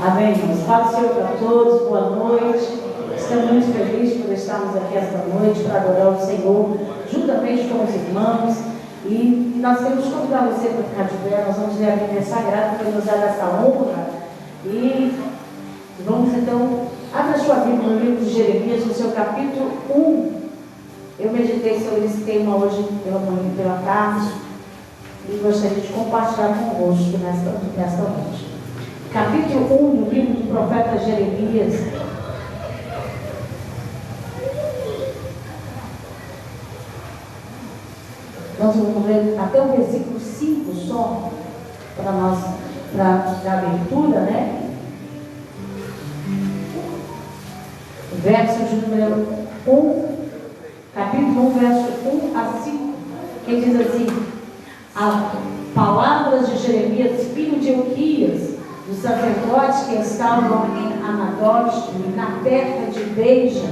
Amém, irmãos. Paz do Senhor para todos, boa noite. Estamos muito felizes por estarmos aqui esta noite para adorar o Senhor, juntamente com os irmãos. E nós queremos convidar você para ficar de pé. Nós vamos ler a Bíblia Sagrada para nos dar essa honra. E vamos então, abra sua Bíblia no livro de Jeremias, no seu capítulo 1. Eu meditei sobre esse tema hoje pela manhã e pela tarde e gostaria de compartilhar convosco nesta noite. Capítulo 1 do livro do profeta Jeremias. Nós vamos ler até o versículo 5 só, para nós, para a abertura, né? Verso de número 1, capítulo 1, verso 1 a 5, que diz assim: as palavras de Jeremias, filho de Euquias, dos sacerdotes que estavam em Anadote, na terra de Beija,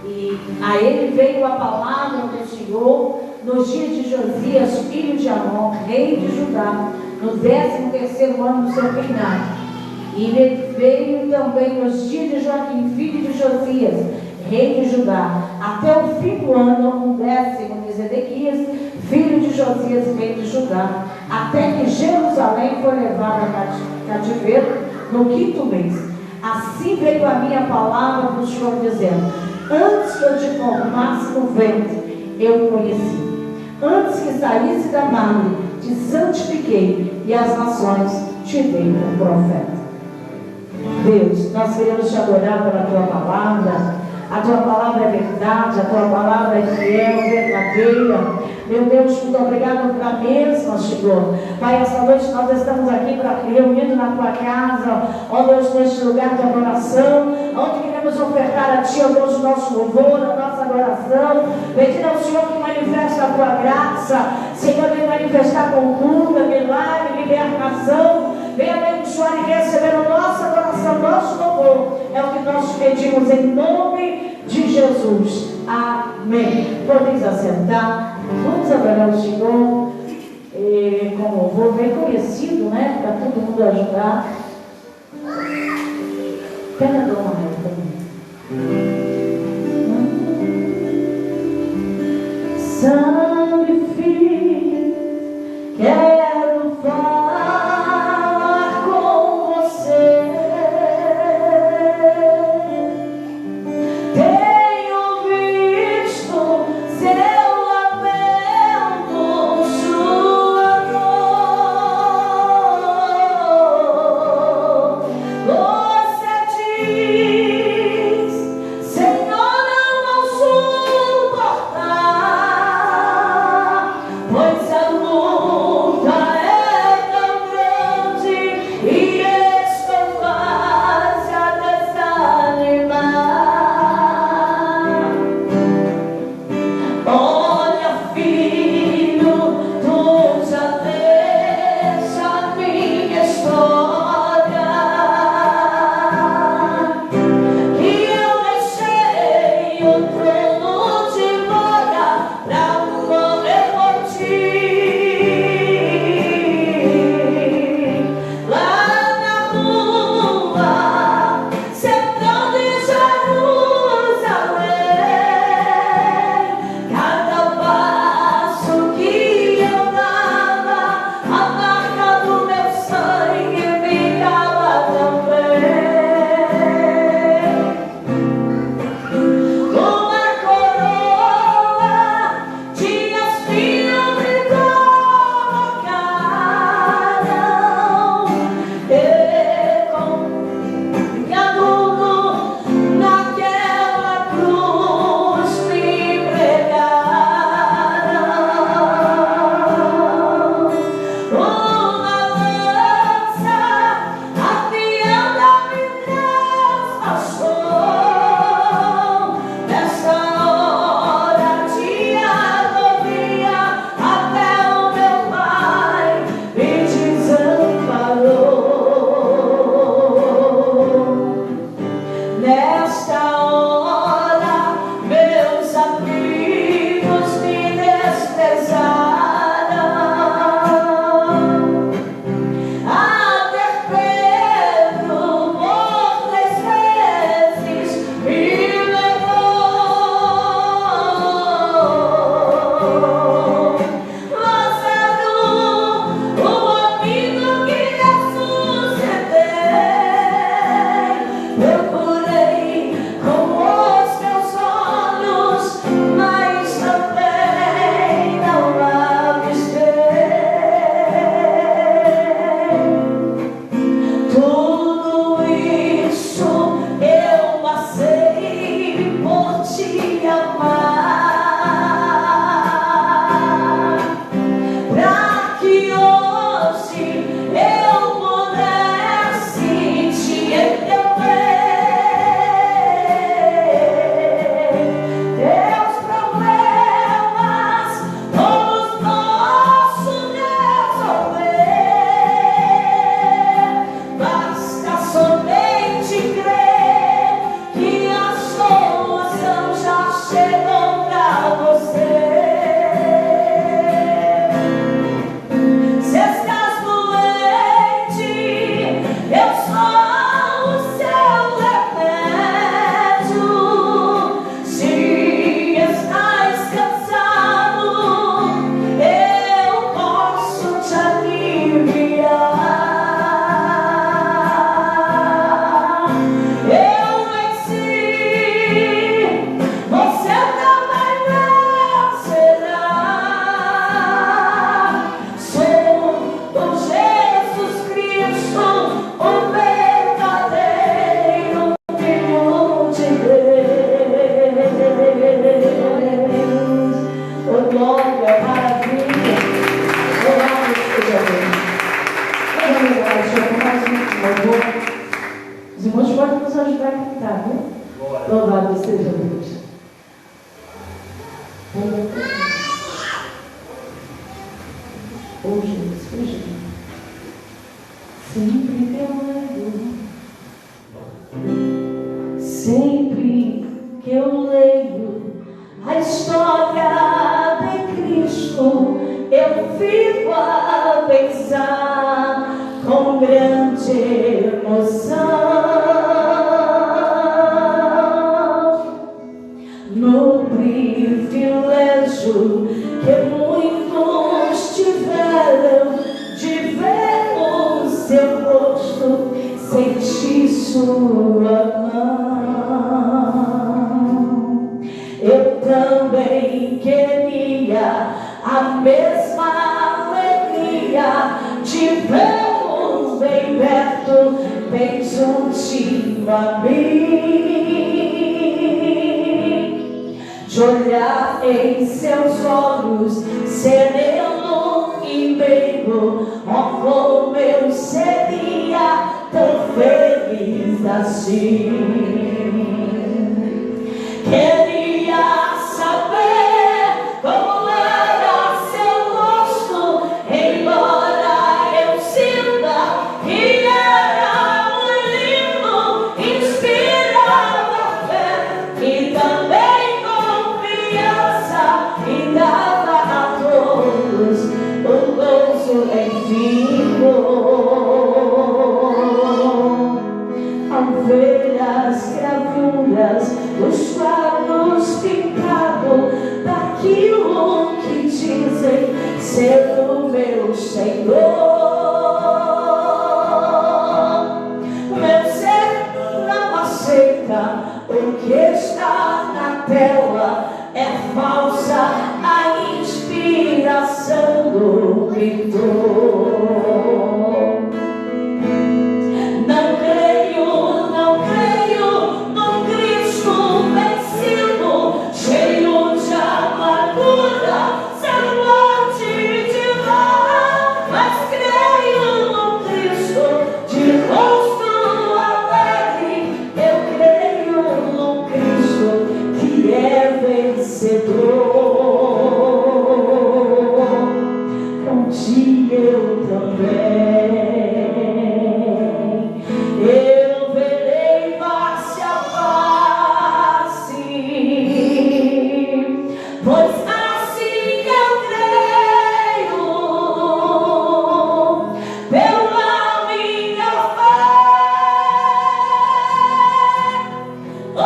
e a ele veio a palavra do Senhor nos dias de Josias, filho de Amon, rei de Judá, no 13º ano do seu reinado. E ele veio também nos dias de Joaquim, filho de Josias, rei de Judá, até o fim do ano, 10º de Zedequias, filho de Josias, rei de Judá, até que Jerusalém foi levada a cativeiro no 5º mês. Assim veio a minha palavra para o Senhor, dizendo: antes que eu te formasse no ventre, eu o conheci. Antes que saísse da madre, te santifiquei, e as nações te dei como profeta. Deus, nós queremos te adorar pela tua palavra. A tua palavra é verdade, a tua palavra é fiel, verdadeira. Meu Deus, muito obrigado pela mesma, Senhor. Pai, esta noite nós estamos aqui para reunidos na tua casa, ó Deus, neste lugar de adoração, onde queremos ofertar a ti, ó Deus, o nosso louvor, a nossa adoração, pedindo ao Senhor que manifeste a tua graça, Senhor, vem manifestar com cura, milagre, libertação, venha abençoar e receber a nossa adoração, nosso louvor. É o que nós pedimos em nome de Jesus. Amém. Podeis assentar. Vamos adorar o Senhor com louvor bem conhecido, né? Para todo mundo ajudar. Pega a dona também. Sabe, filho, quero falar com você. Tenho visto seu lamento, sua dor. Você diz pode nos ajudar a cantar, né? Louvado seja Deus. Oh, Jesus, fuja. Sempre que eu leio a história de Cristo, eu vivo a pensar com grande emoção no privilégio que muitos tiveram de ver o seu rosto, sentir sua mão. Eu também queria a mesma alegria de vê-los bem perto, bem juntinho a mim, de olhar em seus olhos sereno e meigo. Oh, como eu seria tão feliz assim. Queria saber como era seu rosto, embora eu sinta que era muito lindo, inspirava fé e também confiança, e dava a todos o gozo em vivo. Ao ver as gravuras, os quadros pintados daquilo que dizem ser o meu Senhor, meu ser não aceita o que está na tela, é falsa a inspiração do pintor. Não creio num Cristo vencido, cheio de amargura, sem morte de dor, mas creio num Cristo de rosto alegre. Eu creio num Cristo que é vencedor. Um dia eu também verei face a face, pois assim eu creio pela minha fé. Oh,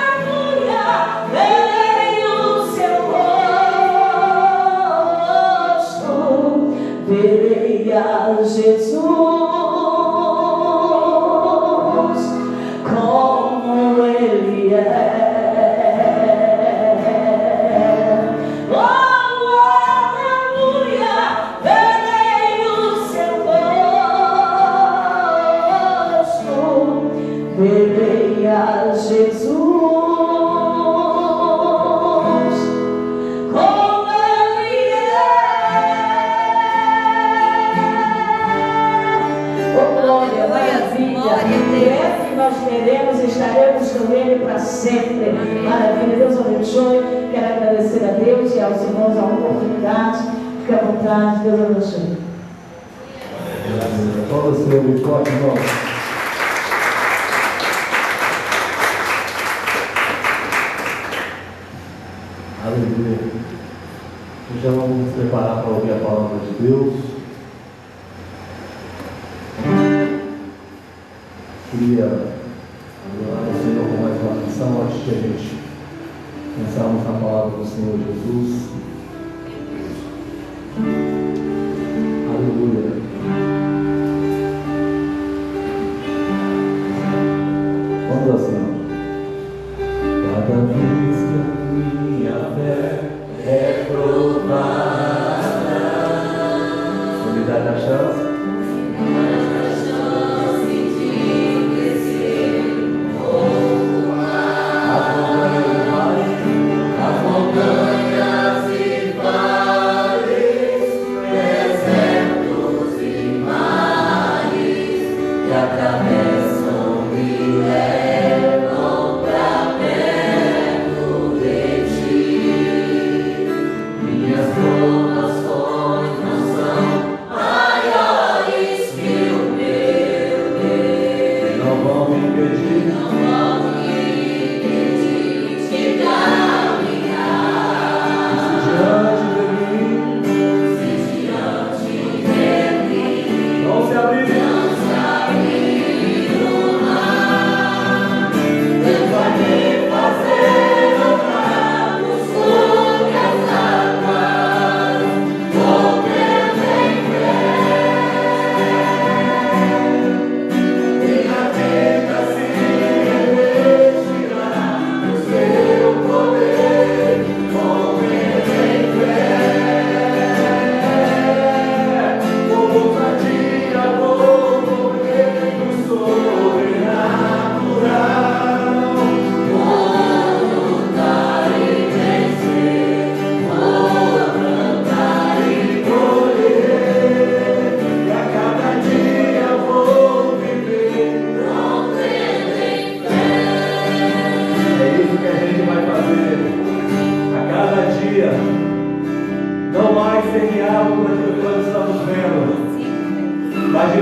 aleluia, verei o seu rosto, verei a Jesus como Ele é. Oh, aleluia, verei o seu rosto, verei a Jesus como Ele é. Oh, glória, maravilha. Nós veremos e estaremos com Ele para sempre. Maravilha, Deus abençoe. Quero agradecer a Deus e aos irmãos a oportunidade. Fique à vontade, Deus abençoe. Fala, Senhor, me toque, irmão. Aleluia. Já vamos nos preparar para ouvir a palavra de Deus. Queria adorar o Senhor com mais uma canção antes de a gente pensarmos na palavra do Senhor Jesus. Aleluia. Vamos assim. Cada vez que a minha fé é provada, unidade da chance. As montanhas e vales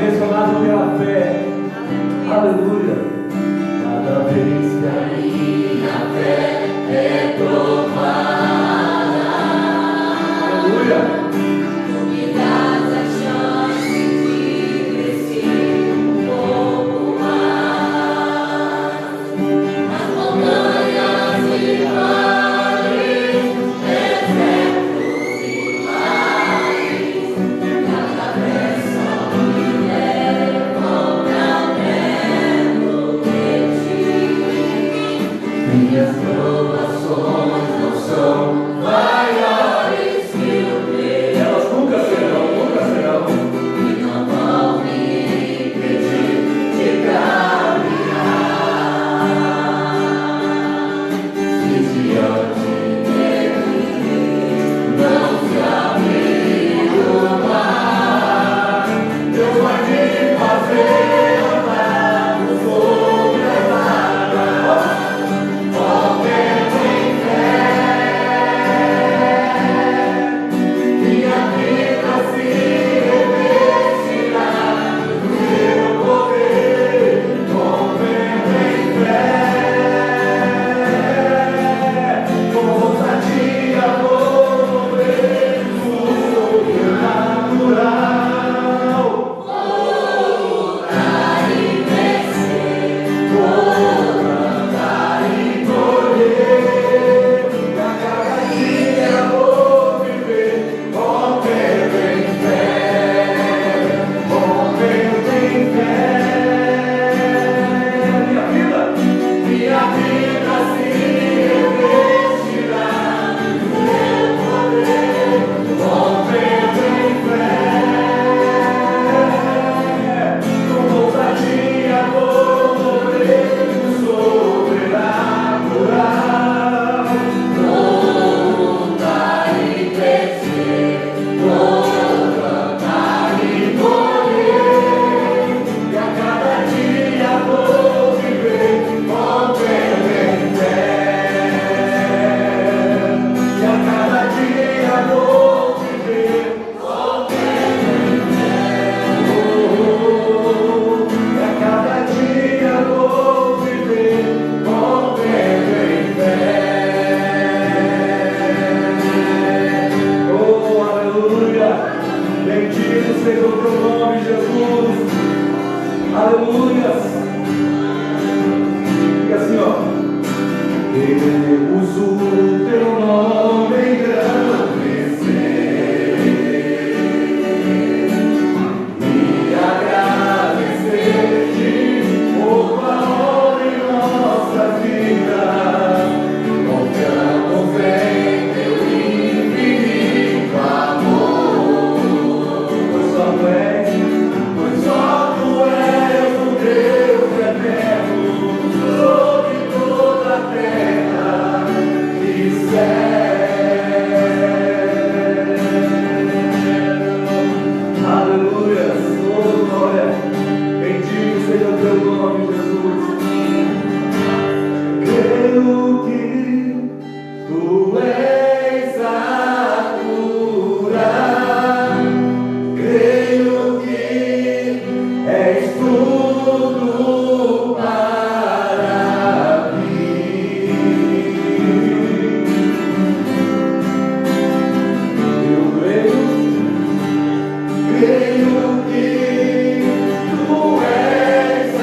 direcionado pela fé. Aleluia. Cada vez que a minha fé é provada, aleluia, Tu me dás a chance de crescer um pouco mais. As montanhas e vales, desertos e mares, cada vez só me levam pra perto de ti. Minhas provações não são maiores que o teu. elas nunca serão, nunca serão. E não vão me impedir de caminhar. Se diante dele não se abrir o mar, Deus vai me fazer andar sobre as águas, correndo em fé. Minha vida se revestirá do teu poder, correndo em fé. Com ousadia vou mover o sobrenatural. Vou lutar e vencer, vou cantar e colher. A cada dia vou viver, correndo em fé, correndo em fé. Minha vida se revestirá do teu poder, correndo em fé. Com ousadia vou mover o sobrenatural. Vou lutar e vencer, vou cantar e colher. E a cada dia vou viver, correndo em fé. E a cada dia vou viver, correndo em fé. E a cada dia vou viver, correndo em fé. Oh, aleluia! Bendito seja o teu nome, Jesus. Aleluia! Fica assim, ó. Queremos o teu nome engrandecer e agradecer-te por tua obra em nossa vida. Confiamos em teu infinito amor, pois só tu és o Deus eterno sobre toda a terra e céu. Aleluia, oh glória, bendito seja o teu nome, Jesus. Creio que tu és a cura, creio que és tudo para mim. Eu creio que tu és a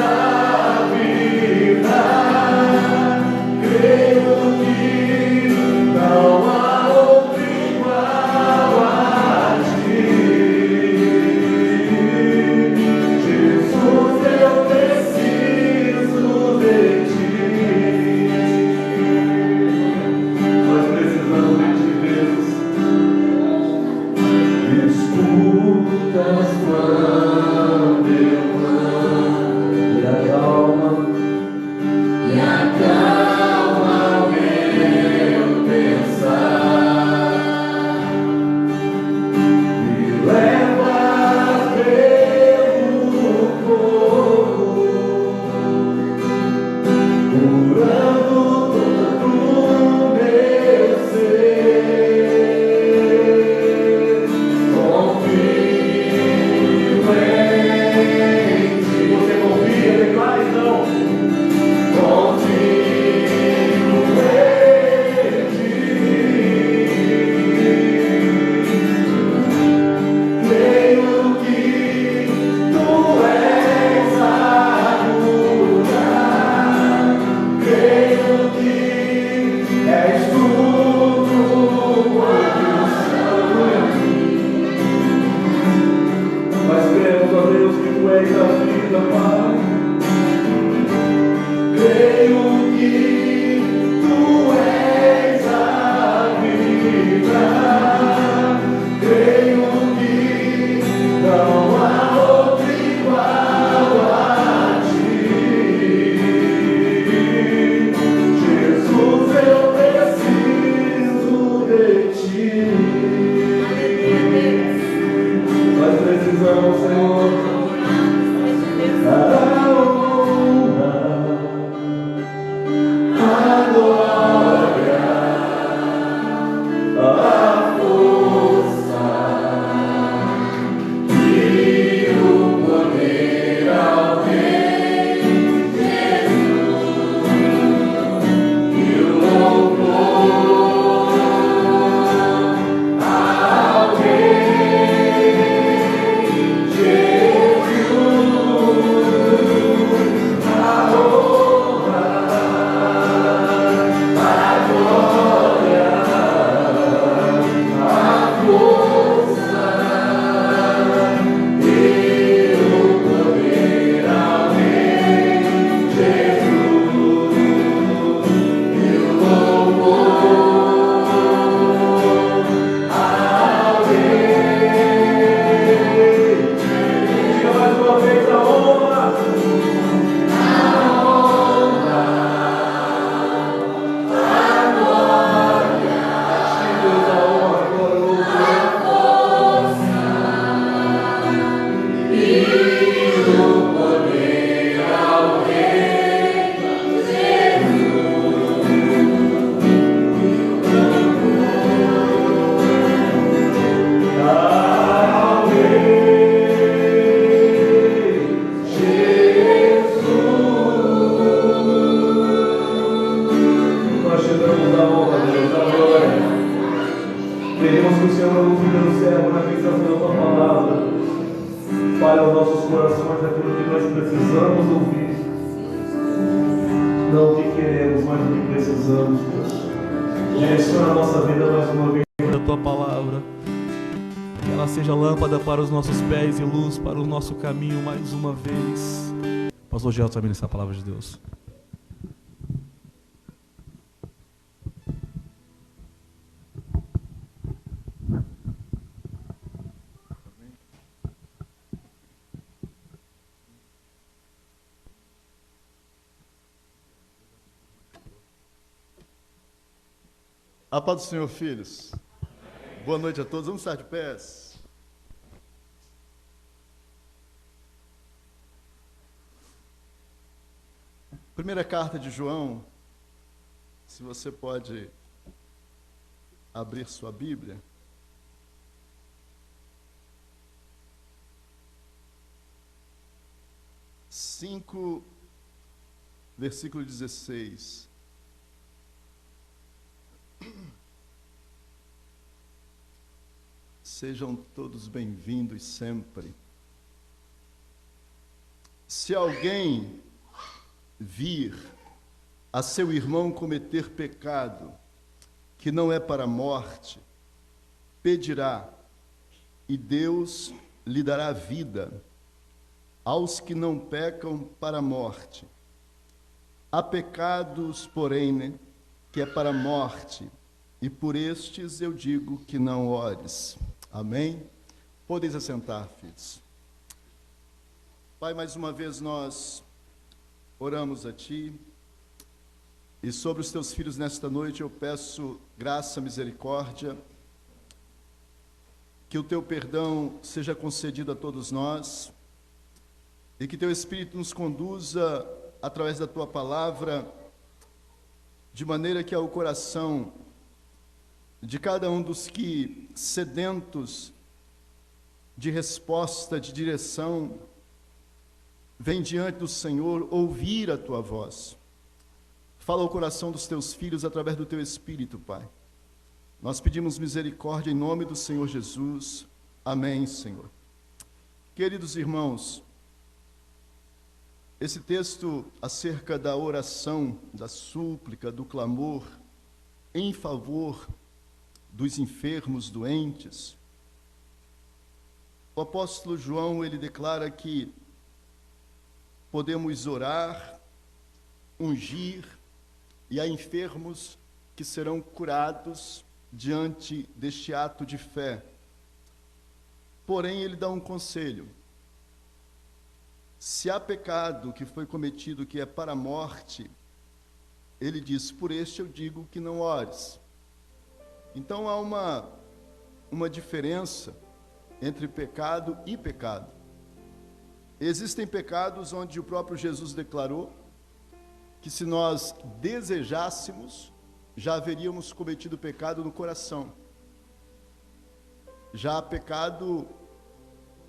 precisamos ouvir, não o que queremos, mas o que precisamos, Deus. Direciona a nossa vida mais uma vez da Tua Palavra. Que ela seja lâmpada para os nossos pés e luz para o nosso caminho mais uma vez. Pastor Gelson vai ministrar a palavra de Deus. A paz do Senhor, filhos. Boa noite a todos. Vamos estar de pés. Primeira carta de João. Se você pode abrir sua Bíblia. Versículo 16. Sejam todos bem-vindos sempre. Se alguém vir a seu irmão cometer pecado que não é para a morte, pedirá, e Deus lhe dará vida aos que não pecam para a morte. Há pecados, porém, né, que é para a morte, e por estes eu digo que não ores. Amém? Podeis assentar, filhos. Pai, mais uma vez nós oramos a Ti, e sobre os Teus filhos nesta noite eu peço graça, misericórdia, que o Teu perdão seja concedido a todos nós, e que Teu Espírito nos conduza através da Tua palavra, de maneira que ao coração de cada um dos que, sedentos de resposta, de direção, vem diante do Senhor ouvir a Tua voz. Fala ao coração dos Teus filhos através do Teu Espírito, Pai. Nós pedimos misericórdia em nome do Senhor Jesus. Amém, Senhor. Queridos irmãos, esse texto acerca da oração, da súplica, do clamor em favor dos enfermos, doentes, o apóstolo João, ele declara que podemos orar, ungir, e há enfermos que serão curados diante deste ato de fé. Porém, ele dá um conselho. Se há pecado que foi cometido que é para a morte, ele diz, por este eu digo que não ores. Então há uma diferença entre pecado e pecado. Existem pecados onde o próprio Jesus declarou que se nós desejássemos, já haveríamos cometido pecado no coração. Já há pecado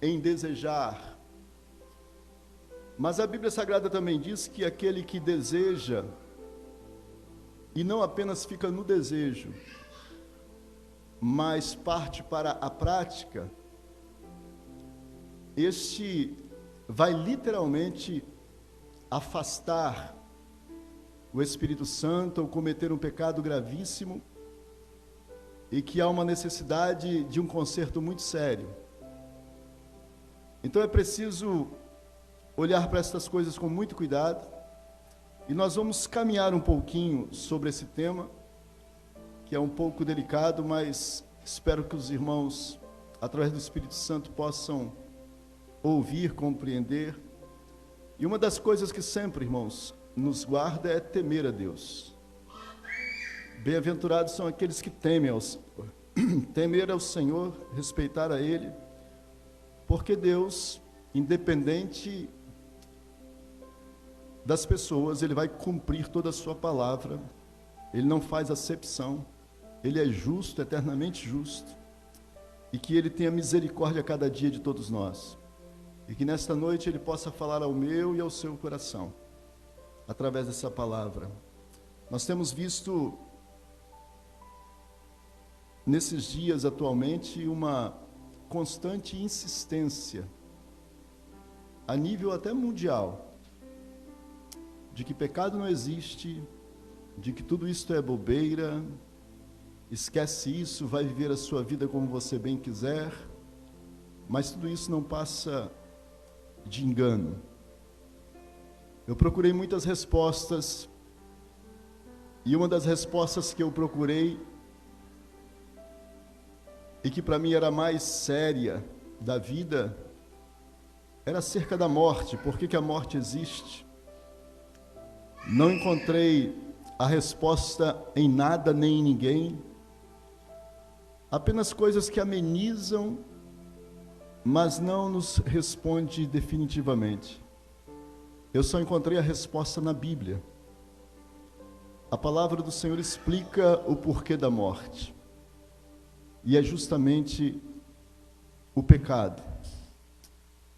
em desejar. Mas a Bíblia Sagrada também diz que aquele que deseja, e não apenas fica no desejo, mas parte para a prática, este vai literalmente afastar o Espírito Santo ou cometer um pecado gravíssimo e que há uma necessidade de um conserto muito sério. Então é preciso olhar para estas coisas com muito cuidado e nós vamos caminhar um pouquinho sobre esse tema, que é um pouco delicado, mas espero que os irmãos, através do Espírito Santo, possam ouvir, compreender. E uma das coisas que sempre, irmãos, nos guarda é temer a Deus. Bem-aventurados são aqueles que temem ao Senhor. Temer ao Senhor, respeitar a Ele, porque Deus, independente das pessoas, Ele vai cumprir toda a sua palavra. Ele não faz acepção. Ele é justo, eternamente justo, e que Ele tenha misericórdia a cada dia de todos nós, e que nesta noite Ele possa falar ao meu e ao seu coração, através dessa palavra. Nós temos visto, nesses dias atualmente, uma constante insistência, a nível até mundial, de que pecado não existe, de que tudo isso é bobeira, esquece isso, vai viver a sua vida como você bem quiser, mas tudo isso não passa de engano. Eu procurei muitas respostas, e uma das respostas que eu procurei, e que para mim era a mais séria da vida, era acerca da morte. Por que a morte existe? Não encontrei a resposta em nada nem em ninguém, apenas coisas que amenizam, mas não nos responde definitivamente. Eu só encontrei a resposta na Bíblia. A palavra do Senhor explica o porquê da morte, e é justamente o pecado.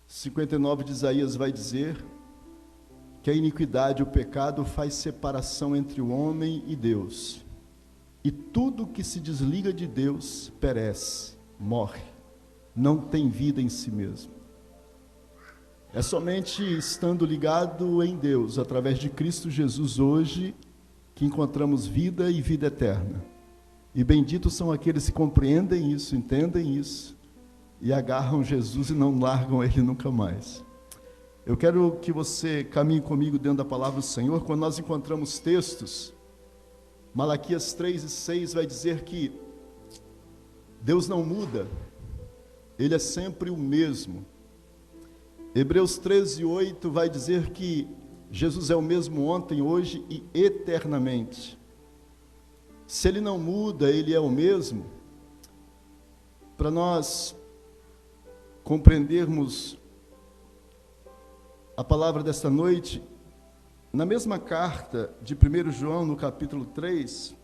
59 de Isaías vai dizer que a iniquidade, o pecado, faz separação entre o homem e Deus. E tudo que se desliga de Deus perece, morre, não tem vida em si mesmo. É somente estando ligado em Deus, através de Cristo Jesus hoje, que encontramos vida e vida eterna. E benditos são aqueles que compreendem isso, entendem isso, e agarram Jesus e não largam Ele nunca mais. Eu quero que você caminhe comigo dentro da palavra do Senhor. Quando nós encontramos textos, Malaquias 3:6 vai dizer que Deus não muda, Ele é sempre o mesmo. Hebreus 13:8 vai dizer que Jesus é o mesmo ontem, hoje e eternamente. Se Ele não muda, Ele é o mesmo. Para nós compreendermos a palavra desta noite, na mesma carta de 1 João, no capítulo 3,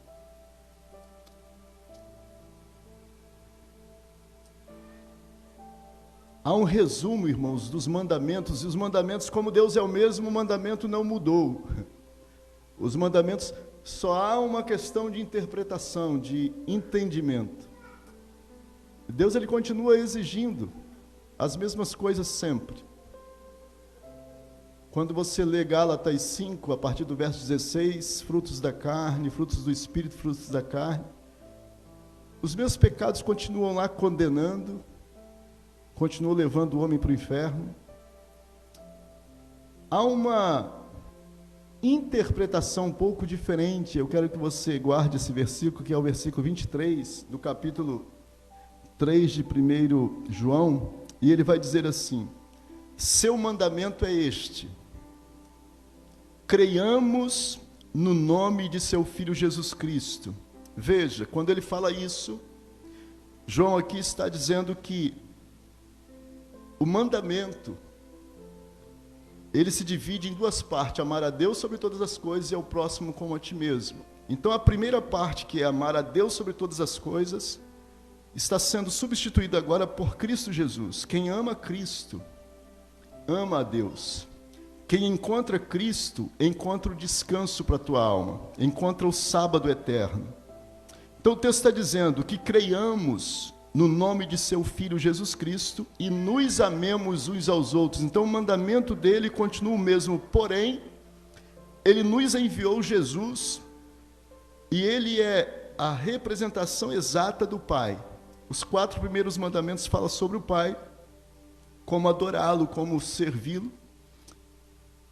há um resumo, irmãos, dos mandamentos, e os mandamentos, como Deus é o mesmo, o mandamento não mudou. Os mandamentos, só há uma questão de interpretação, de entendimento. Deus, Ele continua exigindo as mesmas coisas sempre. Quando você lê Gálatas 5, a partir do verso 16, frutos da carne, frutos do Espírito, frutos da carne, os meus pecados continuam lá condenando, continuam levando o homem para o inferno. Há uma interpretação um pouco diferente. Eu quero que você guarde esse versículo, que é o versículo 23, do capítulo 3 de 1 João, e ele vai dizer assim: seu mandamento é este: creiamos no nome de seu Filho Jesus Cristo. Veja, quando ele fala isso, João aqui está dizendo que o mandamento, ele se divide em duas partes: amar a Deus sobre todas as coisas e ao próximo como a ti mesmo. Então a primeira parte, que é amar a Deus sobre todas as coisas, está sendo substituída agora por Cristo Jesus. Quem ama Cristo, ama a Deus. Quem encontra Cristo, encontra o descanso para a tua alma, encontra o sábado eterno. Então o texto está dizendo que creiamos no nome de seu Filho Jesus Cristo e nos amemos uns aos outros. Então o mandamento dele continua o mesmo, porém, ele nos enviou Jesus, e ele é a representação exata do Pai. Os 4 primeiros mandamentos falam sobre o Pai, como adorá-lo, como servi-lo.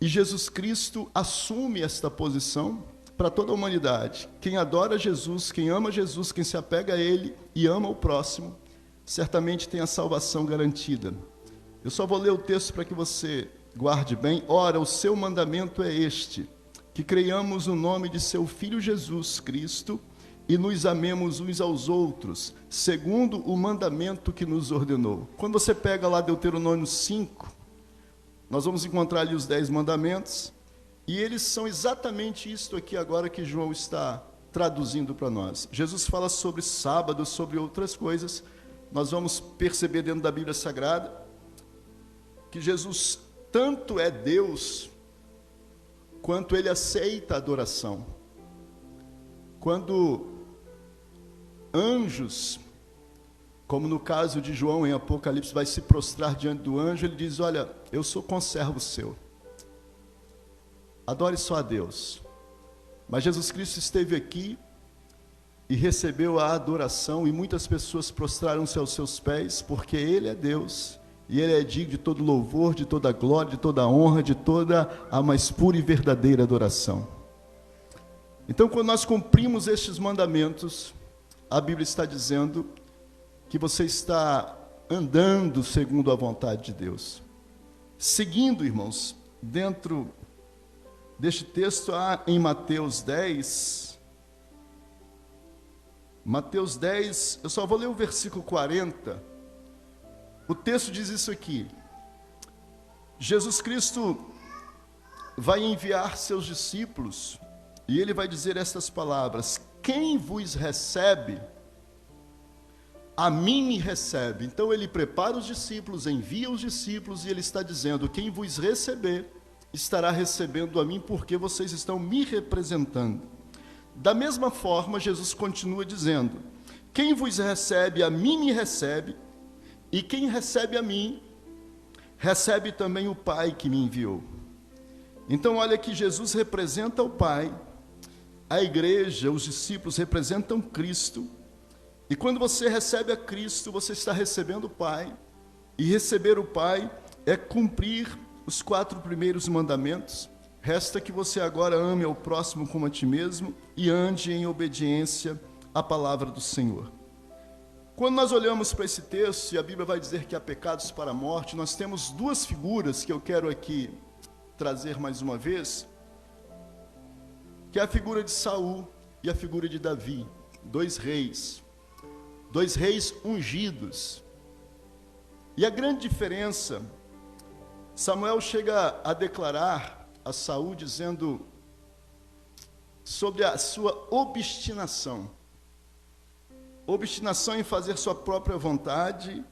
E Jesus Cristo assume esta posição para toda a humanidade. Quem adora Jesus, quem ama Jesus, quem se apega a Ele e ama o próximo, certamente tem a salvação garantida. Eu só vou ler o texto para que você guarde bem. Ora, o seu mandamento é este: que creiamos no nome de seu Filho Jesus Cristo e nos amemos uns aos outros, segundo o mandamento que nos ordenou. Quando você pega lá Deuteronômio 5, nós vamos encontrar ali os 10 mandamentos, e eles são exatamente isto aqui agora que João está traduzindo para nós. Jesus fala sobre sábado, sobre outras coisas. Nós vamos perceber dentro da Bíblia Sagrada que Jesus tanto é Deus, quanto Ele aceita a adoração. Quando anjos, como no caso de João em Apocalipse, vai se prostrar diante do anjo, ele diz: olha, eu sou conservo seu. adore só a Deus. Mas Jesus Cristo esteve aqui e recebeu a adoração, e muitas pessoas prostraram-se aos seus pés, porque Ele é Deus, e Ele é digno de todo louvor, de toda glória, de toda honra, de toda a mais pura e verdadeira adoração. Então, quando nós cumprimos estes mandamentos, a Bíblia está dizendo que você está andando segundo a vontade de Deus. Seguindo, irmãos, dentro deste texto, há em Mateus 10, eu só vou ler o versículo 40, o texto diz isso aqui: Jesus Cristo vai enviar seus discípulos, e Ele vai dizer estas palavras: quem vos recebe, a mim me recebe. Então Ele prepara os discípulos, envia os discípulos, e Ele está dizendo: quem vos receber, estará recebendo a mim, porque vocês estão me representando. Da mesma forma, Jesus continua dizendo: quem vos recebe, a mim me recebe, e quem recebe a mim, recebe também o Pai que me enviou. Então, olha que Jesus representa o Pai, a igreja, os discípulos representam Cristo, e quando você recebe a Cristo, você está recebendo o Pai, e receber o Pai é cumprir os 4 primeiros mandamentos. Resta que você agora ame ao próximo como a ti mesmo e ande em obediência à palavra do Senhor. Quando nós olhamos para esse texto, e a Bíblia vai dizer que há pecados para a morte, nós temos 2 figuras que eu quero aqui trazer mais uma vez, que é a figura de Saul e a figura de Davi, 2 reis ungidos. E a grande diferença, Samuel chega a declarar a Saul dizendo sobre a sua obstinação em fazer sua própria vontade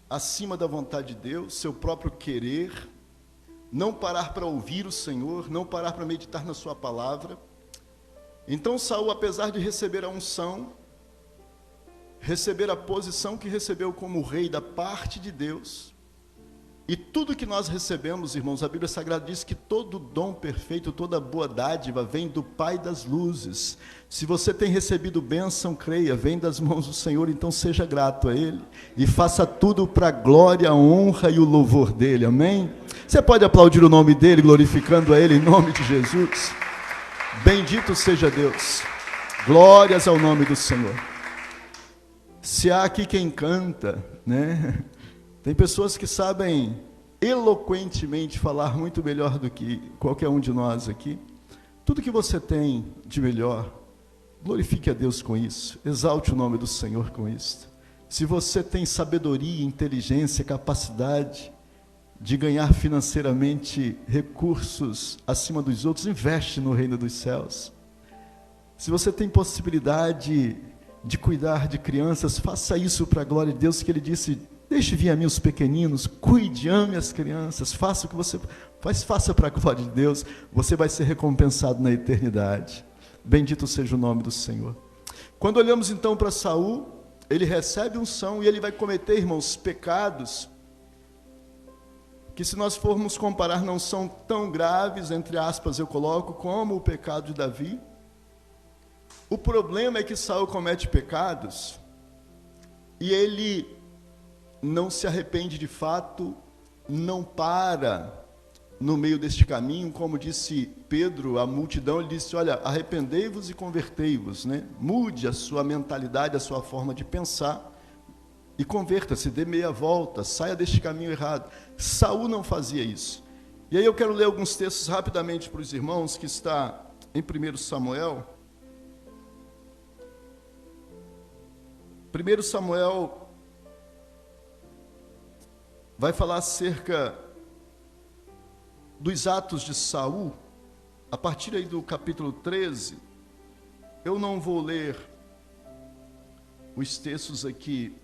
acima da vontade de Deus, seu próprio querer, não parar para ouvir o Senhor, não parar para meditar na sua palavra. Então Saul, apesar de receber a unção, receber a posição que recebeu como rei da parte de Deus, e tudo que nós recebemos, irmãos, a Bíblia Sagrada diz que todo dom perfeito, toda boa dádiva vem do Pai das luzes. Se você tem recebido bênção, creia, vem das mãos do Senhor, então seja grato a Ele e faça tudo para a glória, a honra e o louvor dEle, amém? Você pode aplaudir o nome dEle, glorificando a Ele em nome de Jesus. Bendito seja Deus, glórias ao nome do Senhor. Se há aqui quem canta, né? Tem pessoas que sabem eloquentemente falar muito melhor do que qualquer um de nós aqui. Tudo que você tem de melhor, glorifique a Deus com isso, exalte o nome do Senhor com isso. Se você tem sabedoria, inteligência, capacidade de ganhar financeiramente recursos acima dos outros, investe no reino dos céus. Se você tem possibilidade de cuidar de crianças, faça isso para a glória de Deus, que Ele disse: deixe vir a mim os pequeninos, cuide, ame as crianças, faça o que você faz, faça para a glória de Deus, você vai ser recompensado na eternidade. Bendito seja o nome do Senhor. Quando olhamos então para Saul, ele recebe unção e ele vai cometer, irmãos, pecados que, se nós formos comparar, não são tão graves, entre aspas eu coloco, como o pecado de Davi. O problema é que Saul comete pecados e ele não se arrepende de fato, não para no meio deste caminho, como disse Pedro à multidão, ele disse: olha, arrependei-vos e convertei-vos, né? Mude a sua mentalidade, a sua forma de pensar e converta-se, dê meia volta, saia deste caminho errado. Saul não fazia isso. E aí eu quero ler alguns textos rapidamente para os irmãos, que está em 1 Samuel. 1 Samuel vai falar acerca dos atos de Saul, a partir aí do capítulo 13. Eu não vou ler os textos aqui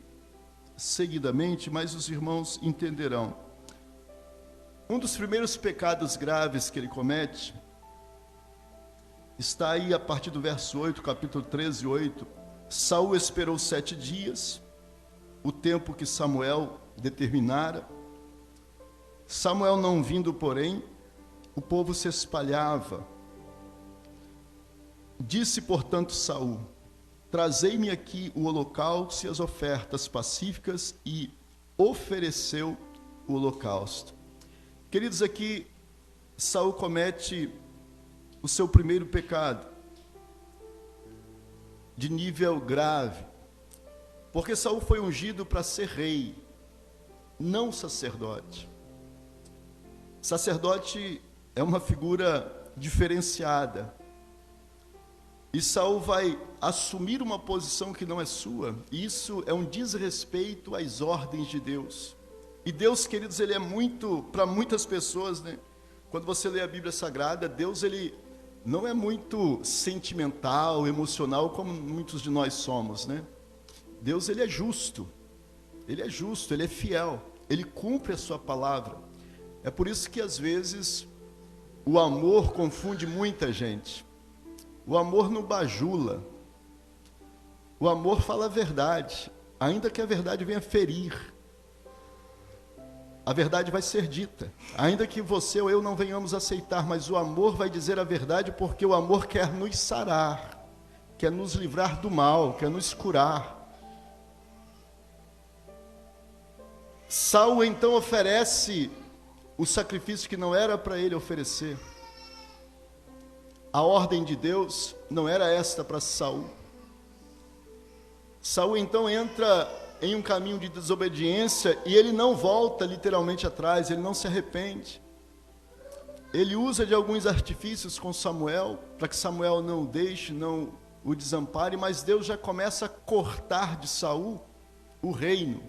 seguidamente, mas os irmãos entenderão. Um dos primeiros pecados graves que ele comete está aí a partir do verso 8, capítulo 13, 8. Saul esperou 7 dias, o tempo que Samuel determinara. Samuel não vindo, porém, o povo se espalhava. Disse, portanto, Saul: trazei-me aqui o holocausto e as ofertas pacíficas, e ofereceu o holocausto. Queridos, aqui Saul comete o seu primeiro pecado, de nível grave, porque Saul foi ungido para ser rei, não sacerdote. Sacerdote é uma figura diferenciada, e Saul vai assumir uma posição que não é sua, e isso é um desrespeito às ordens de Deus. E Deus, queridos, ele é muito, para muitas pessoas, né? Quando você lê a Bíblia Sagrada, Deus, ele não é muito sentimental, emocional, como muitos de nós somos, né? Deus, ele é justo, ele é fiel, ele cumpre a sua palavra. É por isso que às vezes o amor confunde muita gente. O amor não bajula, o amor fala a verdade, ainda que a verdade venha ferir. A verdade vai ser dita, ainda que você ou eu não venhamos aceitar, mas o amor vai dizer a verdade, porque o amor quer nos sarar, quer nos livrar do mal, quer nos curar. Saul então oferece o sacrifício que não era para ele oferecer. A ordem de Deus não era esta para Saul. Saul então entra em um caminho de desobediência, e ele não volta literalmente atrás, ele não se arrepende. Ele usa de alguns artifícios com Samuel, para que Samuel não o deixe, não o desampare, mas Deus já começa a cortar de Saul o reino.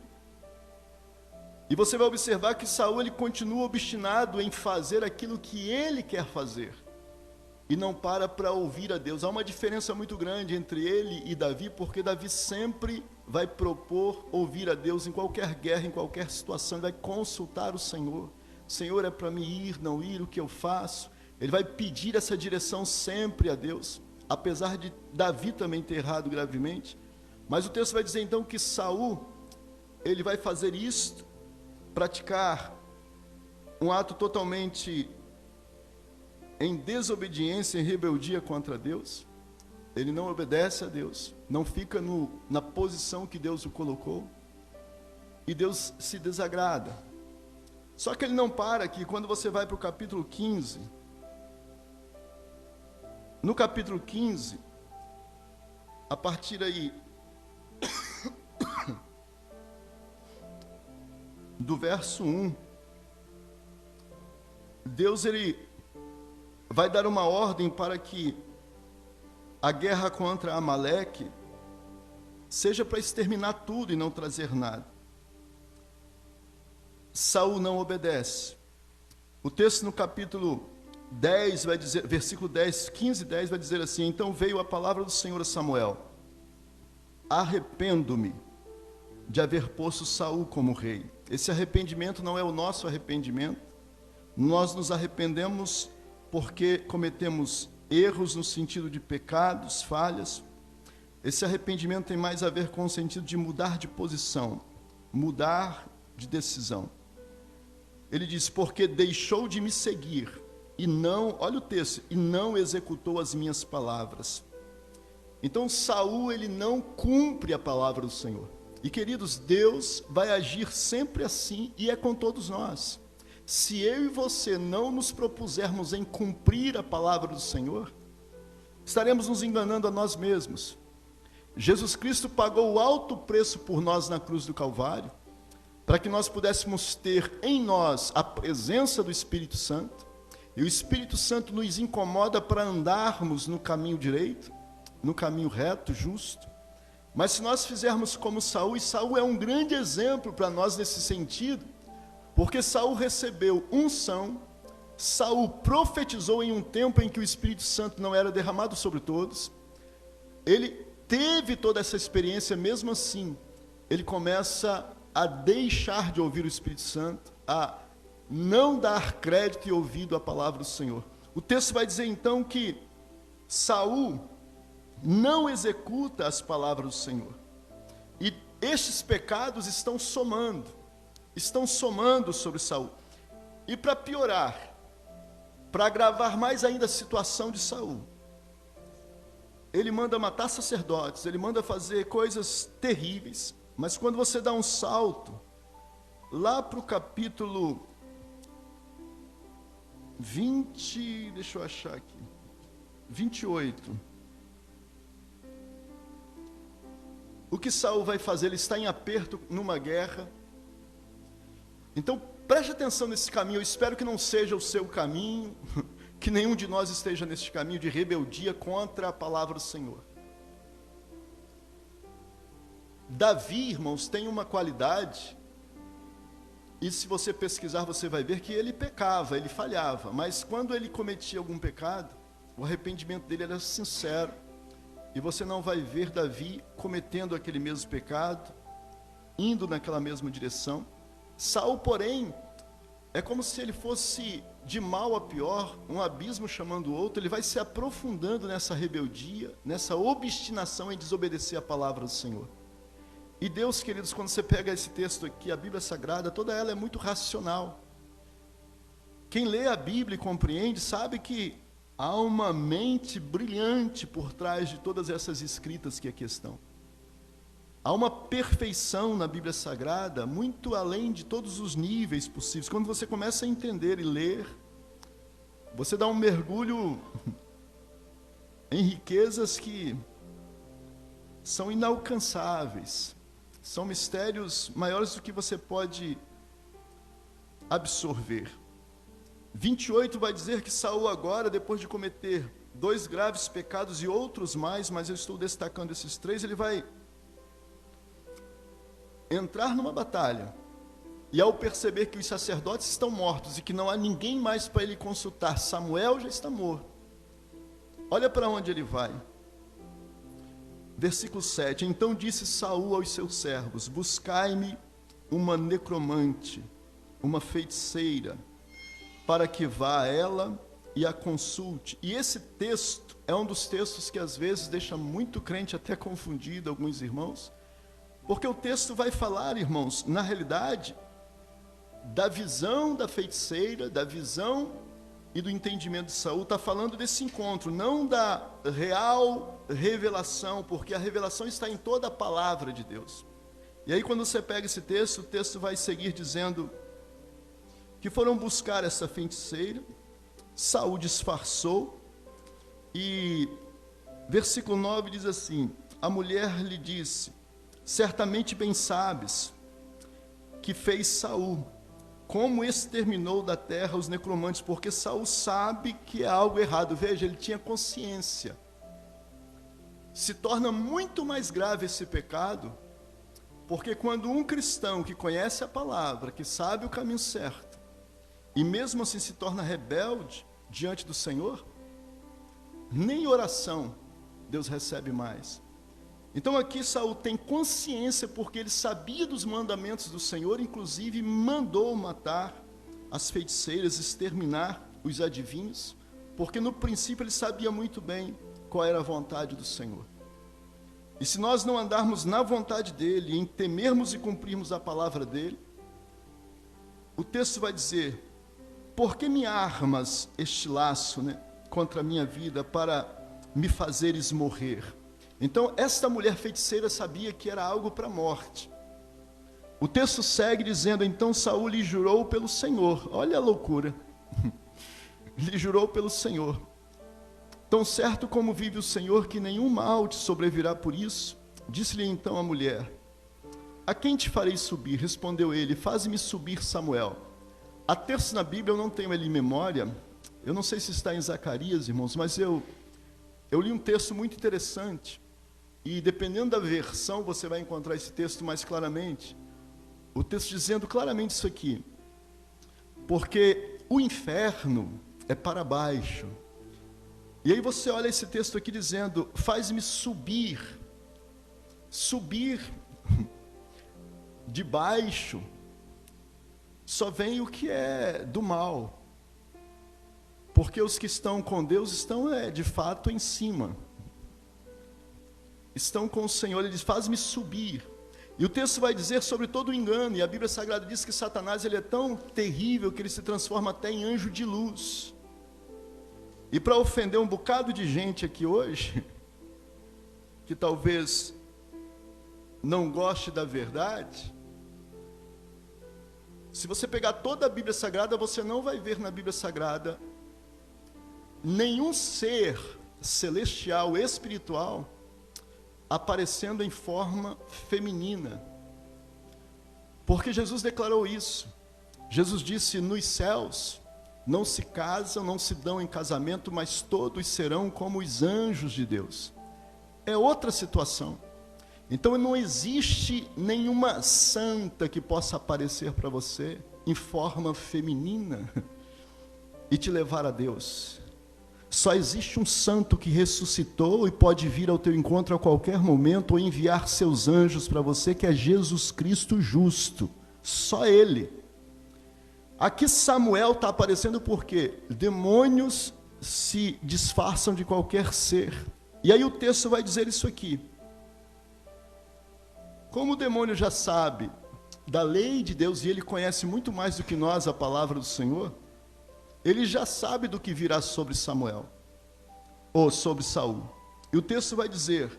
E você vai observar que Saul, ele continua obstinado em fazer aquilo que ele quer fazer, e não para ouvir a Deus. Há uma diferença muito grande entre ele e Davi, porque Davi sempre vai propor ouvir a Deus em qualquer guerra, em qualquer situação. Ele vai consultar o Senhor. Senhor, é para me ir, não ir, o que eu faço? Ele vai pedir essa direção sempre a Deus, apesar de Davi também ter errado gravemente. Mas o texto vai dizer então que Saul, ele vai fazer isto, praticar um ato totalmente em desobediência, em rebeldia contra Deus. Ele não obedece a Deus, não fica na posição que Deus o colocou, e Deus se desagrada. Só que ele não para aqui. Quando você vai para o capítulo 15, no capítulo 15, a partir aí do verso 1, Deus, ele vai dar uma ordem para que a guerra contra Amaleque seja para exterminar tudo e não trazer nada. Saul não obedece. O texto no capítulo 10 vai dizer, versículo 10, 15 e 10 vai dizer assim: então veio a palavra do Senhor a Samuel: arrependo-me de haver posto Saul como rei. Esse arrependimento não é o nosso arrependimento. Nós nos arrependemos porque cometemos erros no sentido de pecados, falhas. Esse arrependimento tem mais a ver com o sentido de mudar de posição, mudar de decisão. Ele diz: porque deixou de me seguir e não, olha o texto, e não executou as minhas palavras. Então Saul, ele não cumpre a palavra do Senhor. E queridos, Deus vai agir sempre assim, e é com todos nós. Se eu e você não nos propusermos em cumprir a palavra do Senhor, estaremos nos enganando a nós mesmos. Jesus Cristo pagou o alto preço por nós na cruz do Calvário, para que nós pudéssemos ter em nós a presença do Espírito Santo, e o Espírito Santo nos incomoda para andarmos no caminho direito, no caminho reto, justo. Mas se nós fizermos como Saul, e Saul é um grande exemplo para nós nesse sentido, porque Saul recebeu unção, Saul profetizou em um tempo em que o Espírito Santo não era derramado sobre todos, ele teve toda essa experiência. Mesmo assim, ele começa a deixar de ouvir o Espírito Santo, a não dar crédito e ouvido à palavra do Senhor. O texto vai dizer então que Saul não executa as palavras do Senhor, e estes pecados estão somando sobre Saul. E para piorar, para agravar mais ainda a situação de Saul, ele manda matar sacerdotes, ele manda fazer coisas terríveis. Mas quando você dá um salto lá para o capítulo 20, deixa eu achar aqui, 28. O que Saul vai fazer? Ele está em aperto numa guerra. Então preste atenção nesse caminho. Eu espero que não seja o seu caminho, que nenhum de nós esteja nesse caminho de rebeldia contra a palavra do Senhor. Davi, irmãos, tem uma qualidade, e se você pesquisar você vai ver que ele pecava, ele falhava, mas quando ele cometia algum pecado, o arrependimento dele era sincero, e você não vai ver Davi cometendo aquele mesmo pecado, indo naquela mesma direção. Saul, porém, é como se ele fosse de mal a pior, um abismo chamando o outro. Ele vai se aprofundando nessa rebeldia, nessa obstinação em desobedecer a palavra do Senhor. E Deus, queridos, quando você pega esse texto aqui, a Bíblia Sagrada, toda ela é muito racional. Quem lê a Bíblia e compreende, sabe que há uma mente brilhante por trás de todas essas escritas que aqui estão. Há uma perfeição na Bíblia Sagrada, muito além de todos os níveis possíveis. Quando você começa a entender e ler, você dá um mergulho em riquezas que são inalcançáveis. São mistérios maiores do que você pode absorver. 28 vai dizer que Saul agora, depois de cometer 2 graves pecados e outros mais, mas eu estou destacando esses 3, ele vai entrar numa batalha, e ao perceber que os sacerdotes estão mortos e que não há ninguém mais para ele consultar, Samuel já está morto, olha para onde ele vai. Versículo 7, então disse Saul aos seus servos, buscai-me uma necromante, uma feiticeira, para que vá a ela e a consulte. E esse texto é um dos textos que às vezes deixa muito crente até confundido, alguns irmãos, porque o texto vai falar, irmãos, na realidade, da visão da feiticeira, da visão e do entendimento de Saul. Está falando desse encontro, não da real revelação, porque a revelação está em toda a palavra de Deus. E aí quando você pega esse texto, o texto vai seguir dizendo que foram buscar essa feiticeira, Saul disfarçou, e versículo 9 diz assim, a mulher lhe disse, certamente bem sabes que fez Saul, como exterminou da terra os necromantes, porque Saul sabe que é algo errado. Veja, ele tinha consciência. Se torna muito mais grave esse pecado, porque quando um cristão que conhece a palavra, que sabe o caminho certo, e mesmo assim se torna rebelde diante do Senhor, nem oração Deus recebe mais. Então aqui Saul tem consciência, porque ele sabia dos mandamentos do Senhor, inclusive mandou matar as feiticeiras, exterminar os adivinhos, porque no princípio ele sabia muito bem qual era a vontade do Senhor. E se nós não andarmos na vontade dele, em temermos e cumprirmos a palavra dele, o texto vai dizer, por que me armas este laço, contra a minha vida, para me fazeres morrer? Então, esta mulher feiticeira sabia que era algo para a morte. O texto segue dizendo, então Saul lhe jurou pelo Senhor. Olha a loucura. Lhe jurou pelo Senhor. Tão certo como vive o Senhor, que nenhum mal te sobrevirá por isso. Disse-lhe então a mulher, a quem te farei subir? Respondeu ele, faze-me subir Samuel. Há texto na Bíblia, eu não tenho ele em memória, eu não sei se está em Zacarias, irmãos, mas eu li um texto muito interessante, e dependendo da versão, você vai encontrar esse texto mais claramente. O texto dizendo claramente isso aqui, porque o inferno é para baixo. E aí você olha esse texto aqui dizendo, faz-me subir de baixo, só vem o que é do mal, porque os que estão com Deus estão de fato em cima, estão com o Senhor. Ele diz, faz-me subir. E o texto vai dizer sobre todo o engano, e a Bíblia Sagrada diz que Satanás ele é tão terrível que ele se transforma até em anjo de luz. E para ofender um bocado de gente aqui hoje, que talvez não goste da verdade, se você pegar toda a Bíblia Sagrada, você não vai ver na Bíblia Sagrada nenhum ser celestial, espiritual, aparecendo em forma feminina. Porque Jesus declarou isso. Jesus disse: nos céus não se casam, não se dão em casamento, mas todos serão como os anjos de Deus. É outra situação. Então não existe nenhuma santa que possa aparecer para você em forma feminina e te levar a Deus. Só existe um santo que ressuscitou e pode vir ao teu encontro a qualquer momento ou enviar seus anjos para você, que é Jesus Cristo justo. Só Ele. Aqui Samuel está aparecendo porque demônios se disfarçam de qualquer ser. E aí o texto vai dizer isso aqui. Como o demônio já sabe da lei de Deus, e ele conhece muito mais do que nós a palavra do Senhor, ele já sabe do que virá sobre Samuel, ou sobre Saul. E o texto vai dizer: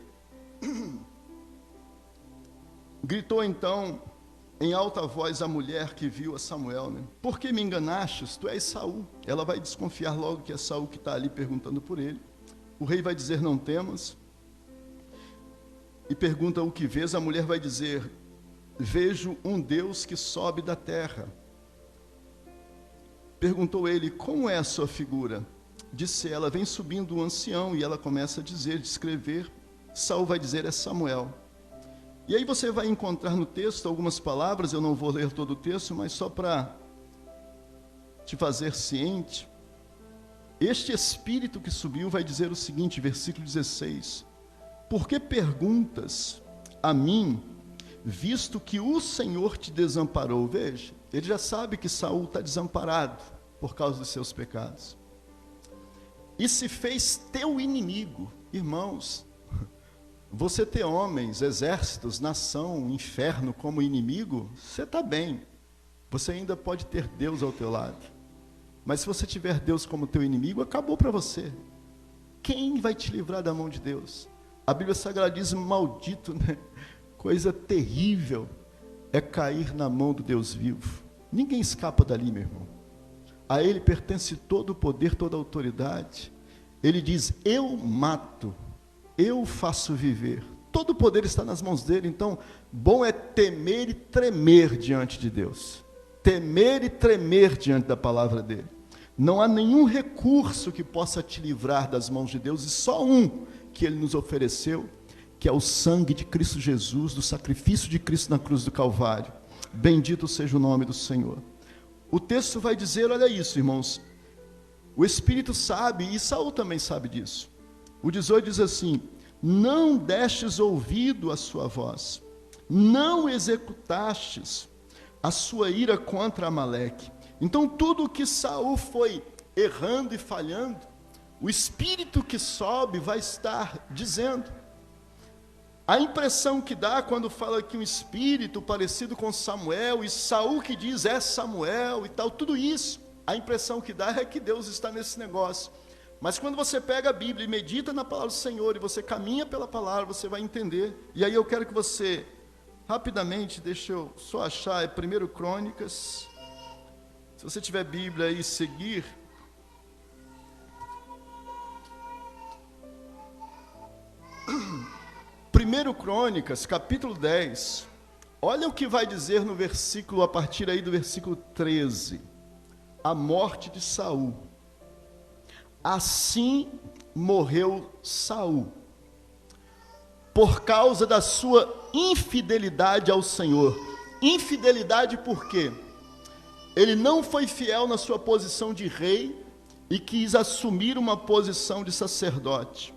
gritou então em alta voz a mulher que viu a Samuel, né? Por que me enganastes? Tu és Saul. Ela vai desconfiar logo que é Saul que está ali perguntando por ele. O rei vai dizer: não temas. E pergunta: o que vês? A mulher vai dizer: vejo um Deus que sobe da terra. Perguntou ele: como é a sua figura? Disse ela: vem subindo um ancião. E ela começa a dizer, descrever. Saul vai dizer: é Samuel. E aí você vai encontrar no texto algumas palavras, eu não vou ler todo o texto, mas só para te fazer ciente. Este espírito que subiu vai dizer o seguinte, versículo 16: por que perguntas a mim, visto que o Senhor te desamparou? Veja, ele já sabe que Saul está desamparado por causa dos seus pecados. E se fez teu inimigo. Irmãos, você ter homens, exércitos, nação, inferno como inimigo, você está bem. Você ainda pode ter Deus ao teu lado. Mas se você tiver Deus como teu inimigo, acabou para você. Quem vai te livrar da mão de Deus? A Bíblia Sagrada diz: maldito, né? Coisa terrível é cair na mão do Deus vivo. Ninguém escapa dali, meu irmão. A Ele pertence todo o poder, toda a autoridade. Ele diz: eu mato, eu faço viver. Todo o poder está nas mãos dele. Então, bom é temer e tremer diante de Deus. Temer e tremer diante da palavra dele. Não há nenhum recurso que possa te livrar das mãos de Deus, e só um que ele nos ofereceu, que é o sangue de Cristo Jesus, do sacrifício de Cristo na cruz do Calvário. Bendito seja o nome do Senhor. O texto vai dizer, olha isso, irmãos, o Espírito sabe, e Saul também sabe disso. O 18 diz assim: não destes ouvido à sua voz, não executastes a sua ira contra Amaleque. Então tudo que Saul foi errando e falhando, o Espírito que sobe vai estar dizendo. A impressão que dá quando fala que um espírito parecido com Samuel, e Saul que diz é Samuel e tal, tudo isso, a impressão que dá é que Deus está nesse negócio. Mas quando você pega a Bíblia e medita na palavra do Senhor, e você caminha pela palavra, você vai entender. E aí eu quero que você, rapidamente, deixa eu só achar, é 1 Crônicas. Se você tiver Bíblia aí, seguir. Primeiro Crônicas, capítulo 10. Olha o que vai dizer no versículo, a partir aí do versículo 13. A morte de Saul. Assim morreu Saul, por causa da sua infidelidade ao Senhor. Infidelidade por quê? Ele não foi fiel na sua posição de rei e quis assumir uma posição de sacerdote.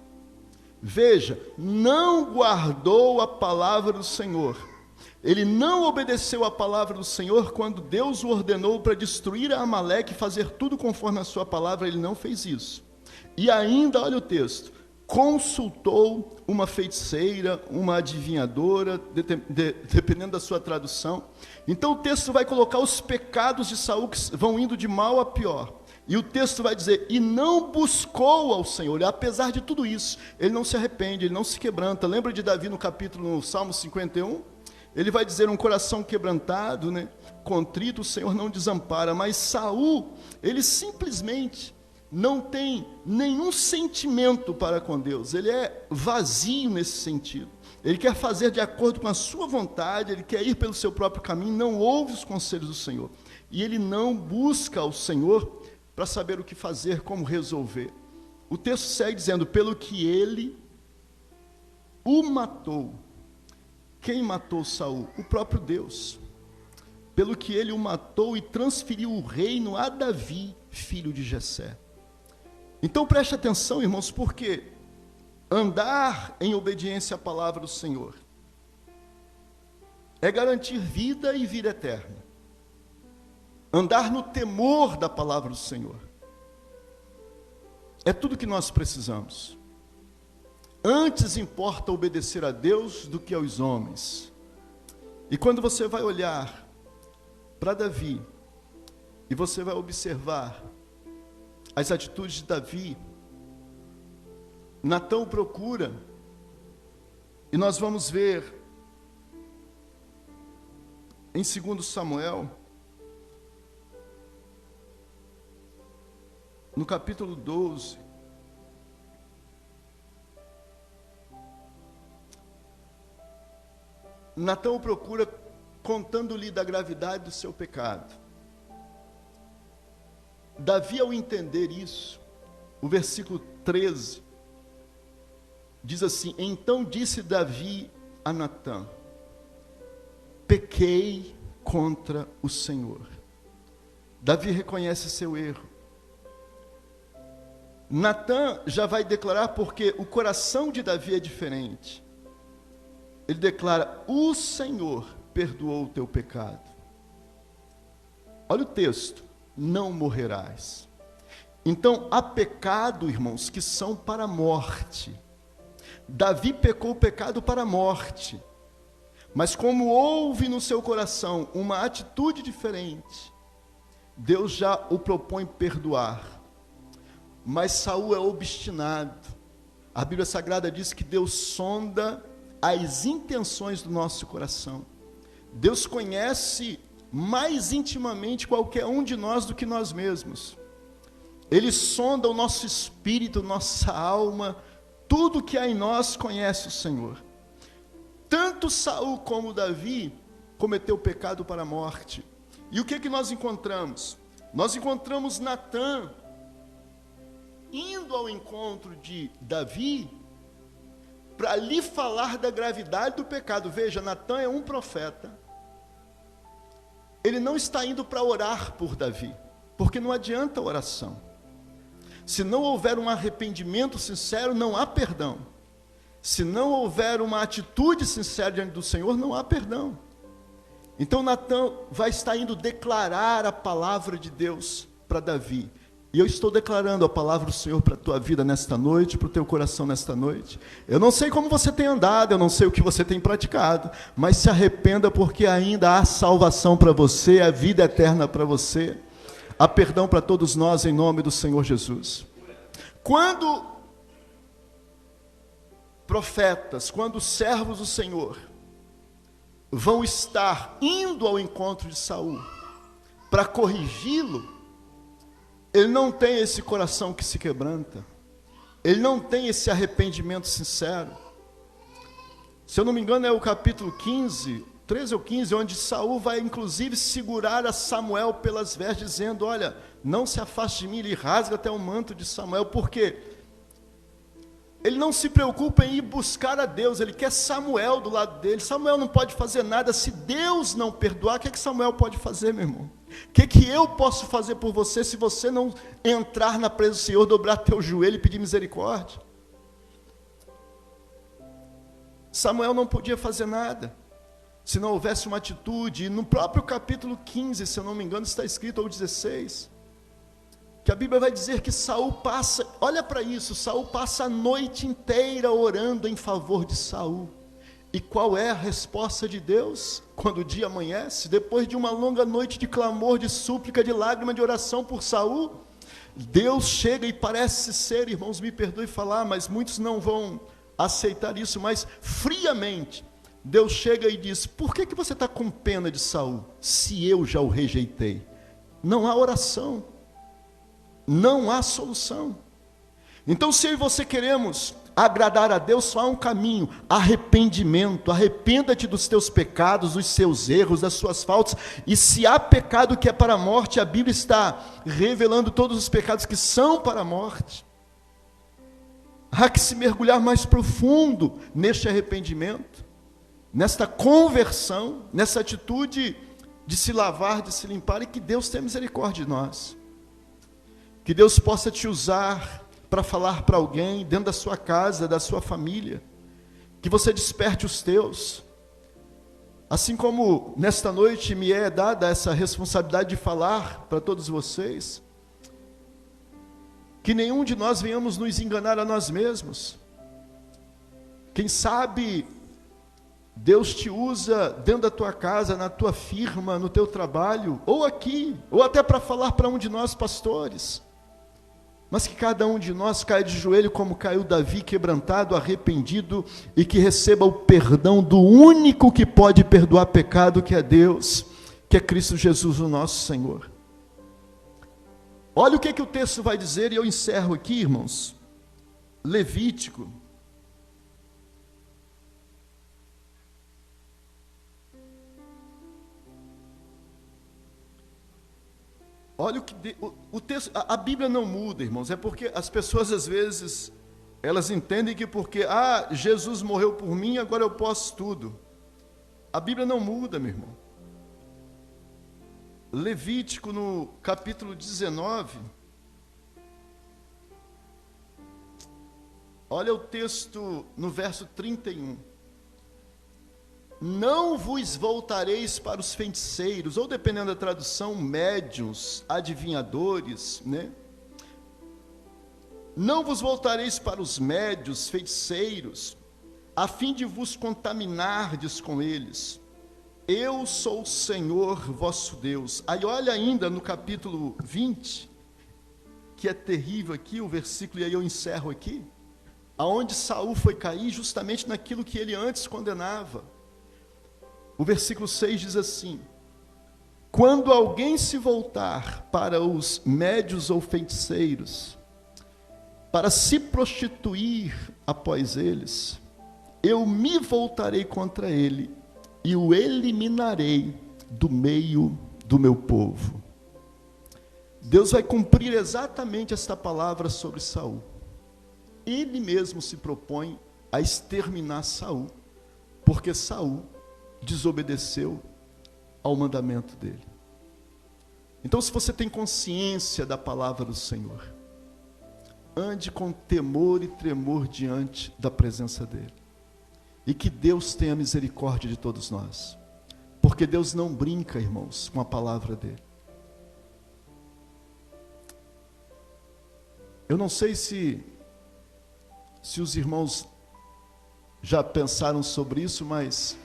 Veja, não guardou a palavra do Senhor. Ele não obedeceu a palavra do Senhor quando Deus o ordenou para destruir a Amaleque e fazer tudo conforme a sua palavra. Ele não fez isso. E ainda, olha o texto, consultou uma feiticeira, uma adivinhadora, dependendo da sua tradução. Então o texto vai colocar os pecados de Saul que vão indo de mal a pior. E o texto vai dizer, e não buscou ao Senhor. E apesar de tudo isso, ele não se arrepende, ele não se quebranta. Lembra de Davi no Salmo 51? Ele vai dizer, um coração quebrantado, né? Contrito, o Senhor não desampara. Mas Saul, ele simplesmente não tem nenhum sentimento para com Deus. Ele é vazio nesse sentido. Ele quer fazer de acordo com a sua vontade, ele quer ir pelo seu próprio caminho, não ouve os conselhos do Senhor. E ele não busca ao Senhor para saber o que fazer, como resolver. O texto segue dizendo, pelo que ele o matou. Quem matou Saul? O próprio Deus. Pelo que ele o matou e transferiu o reino a Davi, filho de Jessé. Então preste atenção, irmãos, porque andar em obediência à palavra do Senhor é garantir vida e vida eterna. Andar no temor da palavra do Senhor é tudo que nós precisamos. Antes importa obedecer a Deus do que aos homens. E quando você vai olhar para Davi, e você vai observar as atitudes de Davi, Natã o procura, e nós vamos ver em 2 Samuel, no capítulo 12, Natã o procura contando-lhe da gravidade do seu pecado. Davi, ao entender isso, o versículo 13, diz assim, então disse Davi a Natã, pequei contra o Senhor. Davi reconhece seu erro. Natã já vai declarar, porque o coração de Davi é diferente. Ele declara, o Senhor perdoou o teu pecado. Olha o texto, não morrerás. Então, há pecado, irmãos, que são para a morte. Davi pecou o pecado para a morte. Mas como houve no seu coração uma atitude diferente, Deus já o propõe perdoar. Mas Saul é obstinado. A Bíblia Sagrada diz que Deus sonda as intenções do nosso coração. Deus conhece mais intimamente qualquer um de nós do que nós mesmos. Ele sonda o nosso espírito, nossa alma, tudo que há em nós conhece o Senhor. Tanto Saul como Davi cometeu pecado para a morte. E o que nós encontramos? Nós encontramos Natã indo ao encontro de Davi para lhe falar da gravidade do pecado. Veja, Natã é um profeta. Ele não está indo para orar por Davi, porque não adianta oração. Se não houver um arrependimento sincero, não há perdão. Se não houver uma atitude sincera diante do Senhor, não há perdão. Então Natã vai estar indo declarar a palavra de Deus para Davi. E eu estou declarando a palavra do Senhor para a tua vida nesta noite, para o teu coração nesta noite. Eu não sei como você tem andado, eu não sei o que você tem praticado, mas se arrependa, porque ainda há salvação para você, a vida eterna para você. Há perdão para todos nós em nome do Senhor Jesus. Quando profetas, quando servos do Senhor vão estar indo ao encontro de Saul para corrigi-lo, ele não tem esse coração que se quebranta. Ele não tem esse arrependimento sincero. Se eu não me engano é o capítulo 15, 13 ou 15, onde Saul vai inclusive segurar a Samuel pelas vestes, dizendo, olha, não se afaste de mim, ele rasga até o manto de Samuel, porque ele não se preocupa em ir buscar a Deus, ele quer Samuel do lado dele. Samuel não pode fazer nada, se Deus não perdoar, o que Samuel pode fazer, meu irmão? O que eu posso fazer por você se você não entrar na presença do Senhor, dobrar teu joelho e pedir misericórdia? Samuel não podia fazer nada se não houvesse uma atitude. E no próprio capítulo 15, se eu não me engano, está escrito, ou 16, que a Bíblia vai dizer que Saul passa, olha para isso, Saul passa a noite inteira orando em favor de Saul. E qual é a resposta de Deus quando o dia amanhece? Depois de uma longa noite de clamor, de súplica, de lágrima, de oração por Saul, Deus chega e parece ser, irmãos, me perdoe falar, mas muitos não vão aceitar isso, mas friamente, Deus chega e diz: por que você está com pena de Saul, se eu já o rejeitei? Não há oração, não há solução. Então, se eu e você queremos agradar a Deus, só há um caminho: arrependimento. Arrependa-te dos teus pecados, dos seus erros, das suas faltas. E se há pecado que é para a morte, a Bíblia está revelando todos os pecados que são para a morte. Há que se mergulhar mais profundo neste arrependimento, nesta conversão, nessa atitude de se lavar, de se limpar, e que Deus tenha misericórdia de nós. Que Deus possa te usar para falar para alguém dentro da sua casa, da sua família, que você desperte os teus, assim como nesta noite me é dada essa responsabilidade de falar para todos vocês, que nenhum de nós venhamos nos enganar a nós mesmos. Quem sabe Deus te usa dentro da tua casa, na tua firma, no teu trabalho, ou aqui, ou até para falar para um de nós pastores. Mas que cada um de nós caia de joelho como caiu Davi, quebrantado, arrependido, e que receba o perdão do único que pode perdoar pecado, que é Deus, que é Cristo Jesus, o nosso Senhor. Olha o que o texto vai dizer, e eu encerro aqui, irmãos. Levítico. Olha o texto, a Bíblia não muda, irmãos, é porque as pessoas às vezes, elas entendem que porque, Jesus morreu por mim, agora eu posso tudo. A Bíblia não muda, meu irmão. Levítico no capítulo 19, olha o texto no verso 31. Não vos voltareis para os feiticeiros, ou dependendo da tradução, médiuns, adivinhadores, né? Não vos voltareis para os médiuns, feiticeiros, a fim de vos contaminardes com eles. Eu sou o Senhor vosso Deus. Aí olha ainda no capítulo 20, que é terrível aqui, o versículo, e aí eu encerro aqui, aonde Saul foi cair justamente naquilo que ele antes condenava. O versículo 6 diz assim: quando alguém se voltar para os médios ou feiticeiros, para se prostituir após eles, eu me voltarei contra ele, e o eliminarei do meio do meu povo. Deus vai cumprir exatamente esta palavra sobre Saul. Ele mesmo se propõe a exterminar Saul, porque Saul desobedeceu ao mandamento dele. Então, se você tem consciência da palavra do Senhor, ande com temor e tremor diante da presença dele. E que Deus tenha misericórdia de todos nós. Porque Deus não brinca, irmãos, com a palavra dele. Eu não sei se os irmãos já pensaram sobre isso, mas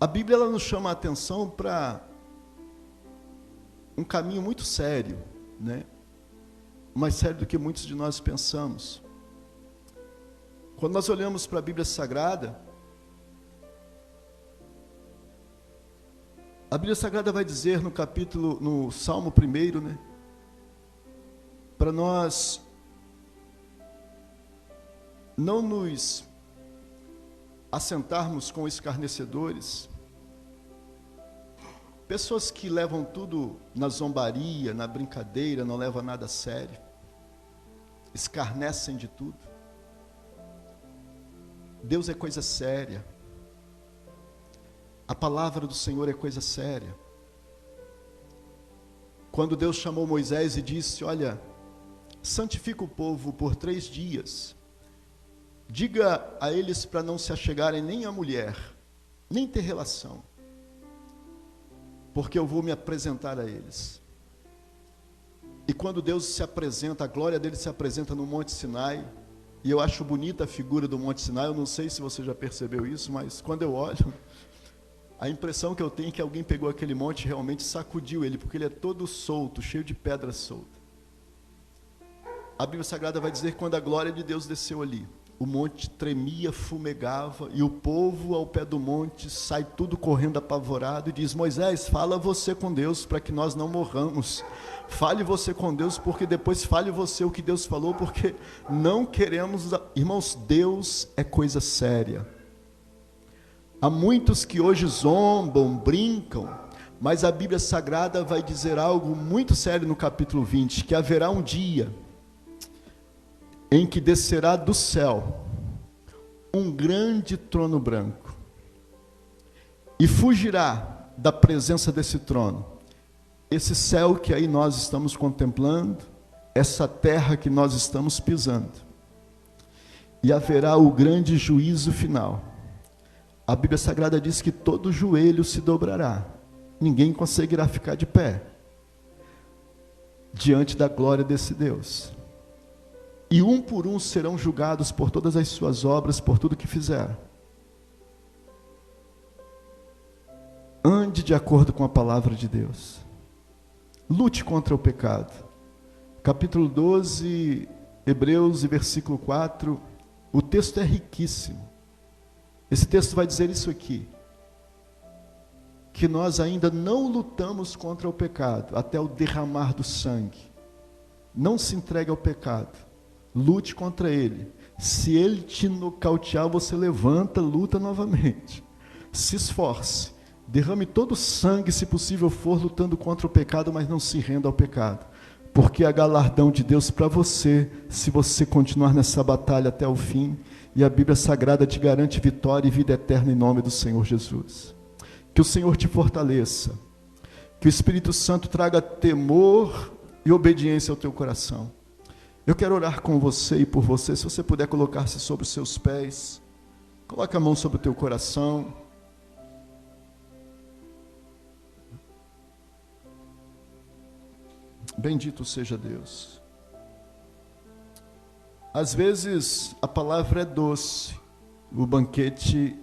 a Bíblia ela nos chama a atenção para um caminho muito sério, né? Mais sério do que muitos de nós pensamos. Quando nós olhamos para a Bíblia Sagrada, a Bíblia Sagrada vai dizer no Salmo 1, né? Para nós não nos assentarmos com escarnecedores, pessoas que levam tudo na zombaria, na brincadeira, não levam nada a sério, escarnecem de tudo. Deus é coisa séria. A palavra do Senhor é coisa séria. Quando Deus chamou Moisés e disse: olha, santifica o povo por 3 dias, diga a eles para não se achegarem nem à mulher, nem ter relação, porque eu vou me apresentar a eles. E quando Deus se apresenta, a glória dele se apresenta no Monte Sinai, e eu acho bonita a figura do Monte Sinai, eu não sei se você já percebeu isso, mas quando eu olho, A impressão que eu tenho é que alguém pegou aquele monte e realmente sacudiu ele, porque ele é todo solto, cheio de pedra solta. A Bíblia Sagrada vai dizer que quando a glória de Deus desceu ali, o monte tremia, fumegava, e o povo ao pé do monte sai tudo correndo apavorado e diz: Moisés, fala você com Deus para que nós não morramos. Fale você com Deus, porque depois fale você o que Deus falou, porque não queremos... Irmãos, Deus é coisa séria. Há muitos que hoje zombam, brincam, mas a Bíblia Sagrada vai dizer algo muito sério no capítulo 20, que haverá um dia em que descerá do céu um grande trono branco e fugirá da presença desse trono. Esse céu que aí nós estamos contemplando, essa terra que nós estamos pisando, e haverá o grande juízo final. A Bíblia Sagrada diz que todo joelho se dobrará, ninguém conseguirá ficar de pé diante da glória desse Deus. E um por um serão julgados por todas as suas obras, por tudo que fizeram. Ande de acordo com a palavra de Deus. Lute contra o pecado. Capítulo 12, Hebreus, e versículo 4, o texto é riquíssimo. Esse texto vai dizer isso aqui, que nós ainda não lutamos contra o pecado, até o derramar do sangue. Não se entregue ao pecado, lute contra ele. Se ele te nocautear, você levanta, luta novamente. Se esforce, derrame todo o sangue, se possível for, lutando contra o pecado, mas não se renda ao pecado, porque há galardão de Deus para você, se você continuar nessa batalha até o fim, e a Bíblia Sagrada te garante vitória e vida eterna em nome do Senhor Jesus. Que o Senhor te fortaleça, que o Espírito Santo traga temor e obediência ao teu coração. Eu quero orar com você e por você. Se você puder colocar-se sobre os seus pés, coloque a mão sobre o teu coração. Bendito seja Deus. Às vezes a palavra é doce, o banquete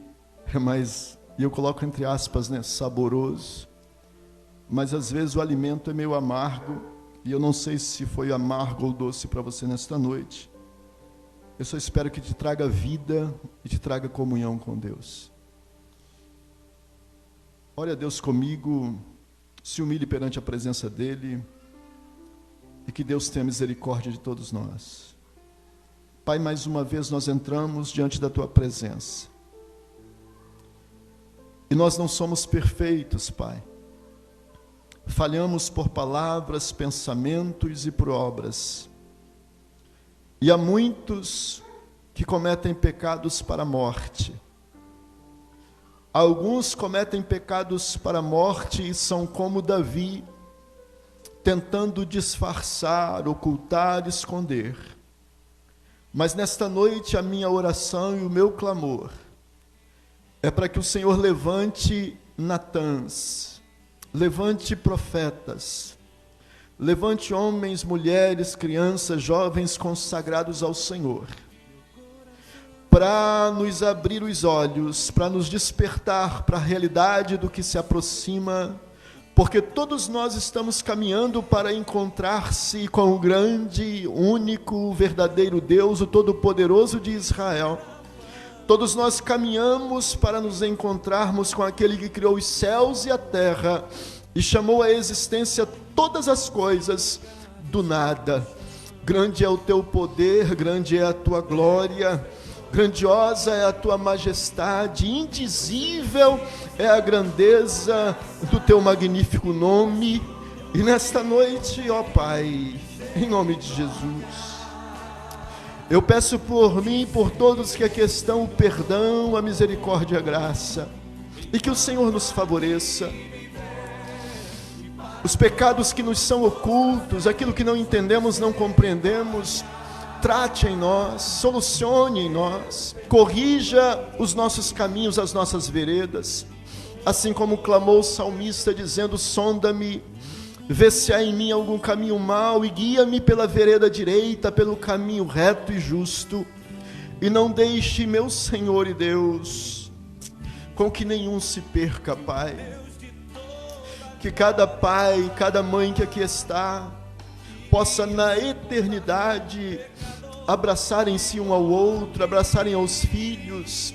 é mais, e eu coloco entre aspas, né, saboroso, mas às vezes o alimento é meio amargo, e eu não sei se foi amargo ou doce para você nesta noite. Eu só espero que te traga vida e te traga comunhão com Deus. Ore a Deus comigo, se humilhe perante a presença dEle, e que Deus tenha misericórdia de todos nós. Pai, mais uma vez nós entramos diante da Tua presença. E nós não somos perfeitos, Pai. Falhamos por palavras, pensamentos e por obras. E há muitos que cometem pecados para a morte. Alguns cometem pecados para a morte e são como Davi, tentando disfarçar, ocultar, esconder. Mas nesta noite a minha oração e o meu clamor é para que o Senhor levante Natãs, levante profetas, levante homens, mulheres, crianças, jovens consagrados ao Senhor, para nos abrir os olhos, para nos despertar para a realidade do que se aproxima, porque todos nós estamos caminhando para encontrar-se com o grande, único, verdadeiro Deus, o Todo-Poderoso de Israel. Todos nós caminhamos para nos encontrarmos com aquele que criou os céus e a terra e chamou à existência todas as coisas do nada. Grande é o teu poder, grande é a tua glória, grandiosa é a tua majestade, indizível é a grandeza do teu magnífico nome. E nesta noite, ó Pai, em nome de Jesus, eu peço por mim e por todos que aqui estão o perdão, a misericórdia e a graça, e que o Senhor nos favoreça. Os pecados que nos são ocultos, aquilo que não entendemos, não compreendemos, trate em nós, solucione em nós, corrija os nossos caminhos, as nossas veredas, assim como clamou o salmista dizendo: sonda-me, vê se há em mim algum caminho mau e guia-me pela vereda direita, pelo caminho reto e justo, e não deixe, meu Senhor e Deus, com que nenhum se perca, Pai. Que cada pai, cada mãe que aqui está, possa na eternidade abraçarem-se um ao outro, abraçarem aos filhos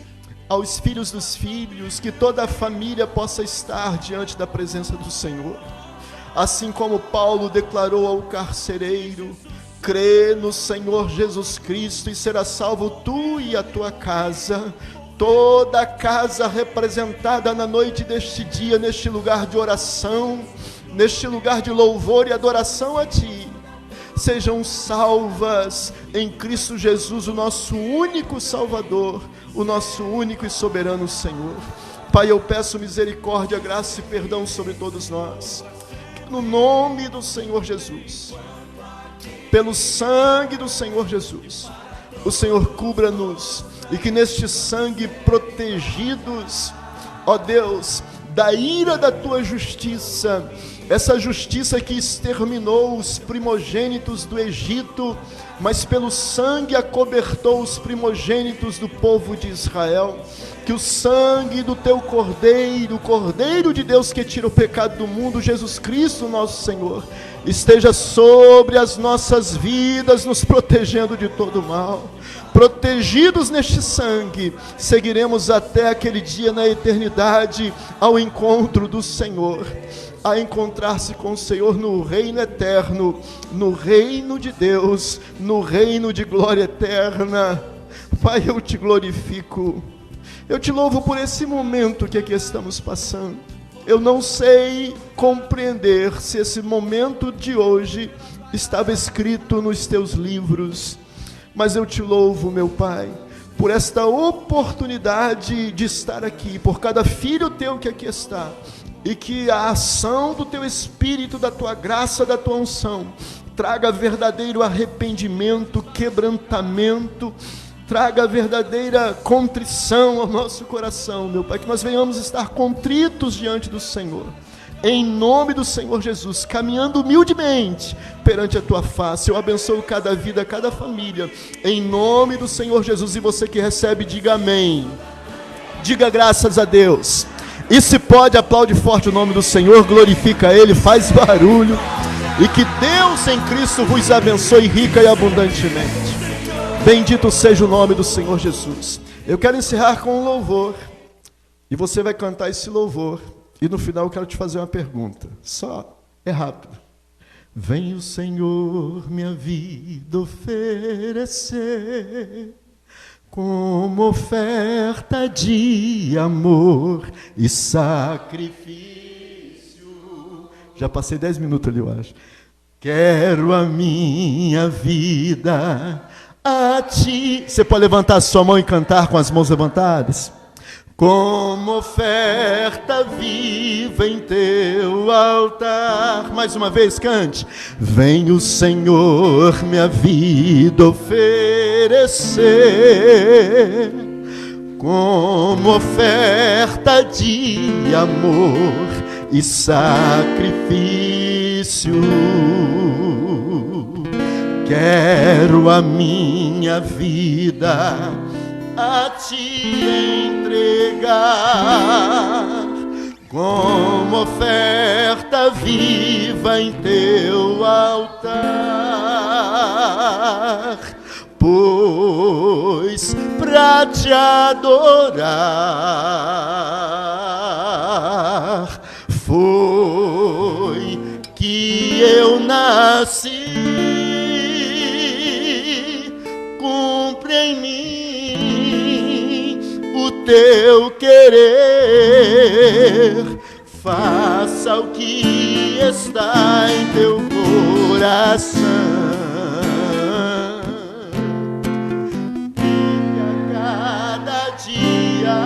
dos filhos, que toda a família possa estar diante da presença do Senhor. Assim como Paulo declarou ao carcereiro: crê no Senhor Jesus Cristo e será salvo tu e a tua casa. Toda a casa representada na noite deste dia, neste lugar de oração, neste lugar de louvor e adoração a Ti, sejam salvas em Cristo Jesus, o nosso único Salvador, o nosso único e soberano Senhor. Pai, eu peço misericórdia, graça e perdão sobre todos nós. No nome do Senhor Jesus, pelo sangue do Senhor Jesus, o Senhor cubra-nos, e que neste sangue protegidos, ó Deus, da ira da Tua justiça, essa justiça que exterminou os primogênitos do Egito, mas pelo sangue acobertou os primogênitos do povo de Israel, que o sangue do Teu Cordeiro, o Cordeiro de Deus que tira o pecado do mundo, Jesus Cristo nosso Senhor, esteja sobre as nossas vidas, nos protegendo de todo mal. Protegidos neste sangue, seguiremos até aquele dia na eternidade, ao encontro do Senhor, a encontrar-se com o Senhor no reino eterno, no reino de Deus, no reino de glória eterna. Pai, eu te glorifico, eu te louvo por esse momento que aqui estamos passando. Eu não sei compreender se esse momento de hoje estava escrito nos teus livros, mas eu te louvo, meu Pai, por esta oportunidade de estar aqui, por cada filho teu que aqui está, e que a ação do teu Espírito, da tua graça, da tua unção, traga verdadeiro arrependimento, quebrantamento, traga verdadeira contrição ao nosso coração, meu Pai, que nós venhamos estar contritos diante do Senhor, em nome do Senhor Jesus, caminhando humildemente perante a Tua face. Eu abençoo cada vida, cada família, em nome do Senhor Jesus. E você que recebe, diga amém, diga graças a Deus, e se pode, aplaude forte o nome do Senhor, glorifica Ele, faz barulho, e que Deus em Cristo vos abençoe rica e abundantemente. Bendito seja o nome do Senhor Jesus. Eu quero encerrar com um louvor, e você vai cantar esse louvor, e no final eu quero te fazer uma pergunta, só é rápido. Vem o Senhor minha vida oferecer, como oferta de amor e sacrifício. Já passei 10 minutos ali, eu acho. Quero a minha vida a Ti. Você pode levantar a sua mão e cantar com as mãos levantadas? Como oferta viva em Teu altar. Mais uma vez, cante. Vem o Senhor minha vida oferecer, como oferta de amor e sacrifício. Quero a minha vida a Ti entregar, como oferta viva em Teu altar, pois pra Te adorar foi que eu nasci. Cumpre em mim o Teu querer, faça o que está em Teu coração, que a cada dia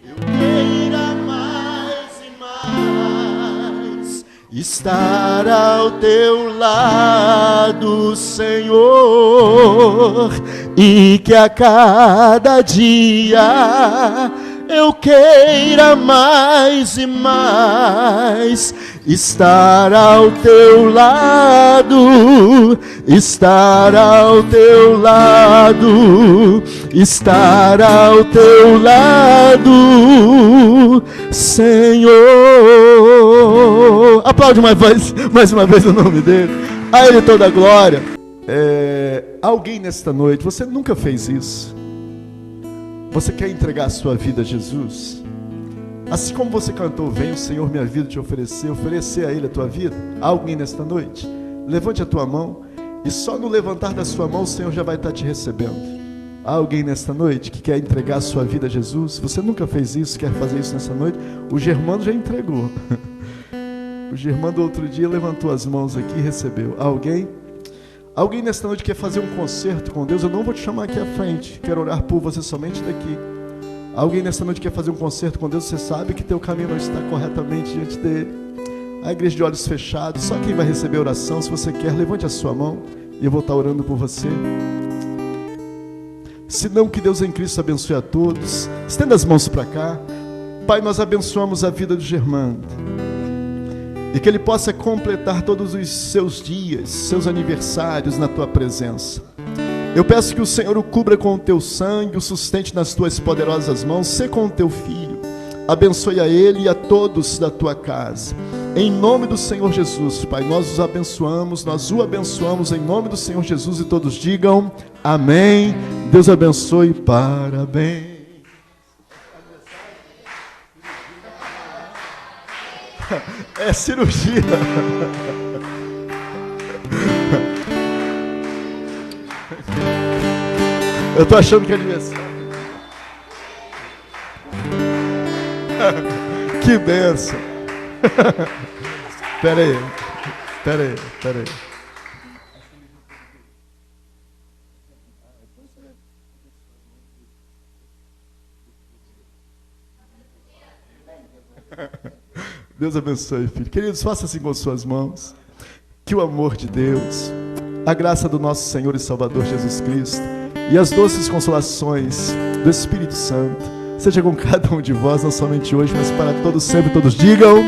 eu queira mais e mais estar ao Teu lado, Senhor, e que a cada dia eu queira mais e mais estar ao teu lado, estar ao teu lado, estar ao teu lado, Senhor. Aplaude mais uma vez o nome dele. A Ele toda a glória. Alguém nesta noite, você nunca fez isso? Você quer entregar a sua vida a Jesus? Assim como você cantou, vem o Senhor minha vida te oferecer a Ele a tua vida. Há alguém nesta noite? Levante a tua mão, e só no levantar da sua mão o Senhor já vai estar te recebendo. Há alguém nesta noite que quer entregar a sua vida a Jesus? Você nunca fez isso, quer fazer isso nessa noite? O Germano já entregou. O Germano outro dia levantou as mãos aqui e recebeu. Há alguém? Alguém nesta noite quer fazer um concerto com Deus? Eu não vou te chamar aqui à frente, quero orar por você somente daqui. Alguém nesta noite quer fazer um concerto com Deus? Você sabe que teu caminho não está corretamente diante dele. A igreja de olhos fechados, só quem vai receber a oração. Se você quer, levante a sua mão e eu vou estar orando por você. Se não, que Deus em Cristo abençoe a todos. Estenda as mãos para cá. Pai, nós abençoamos a vida do Germano, e que ele possa completar todos os seus dias, seus aniversários na tua presença. Eu peço que o Senhor o cubra com o teu sangue, o sustente nas tuas poderosas mãos, sê com o teu filho. Abençoe a ele e a todos da tua casa. Em nome do Senhor Jesus, Pai, nós o abençoamos em nome do Senhor Jesus, e todos digam amém. Deus abençoe, parabéns. É cirurgia. Eu tô achando que é aniversário. Que benção. Pera aí. Deus abençoe, filho. Queridos, faça assim com suas mãos. Que o amor de Deus, a graça do nosso Senhor e Salvador Jesus Cristo e as doces consolações do Espírito Santo seja com cada um de vós, não somente hoje, mas para todos sempre. Todos digam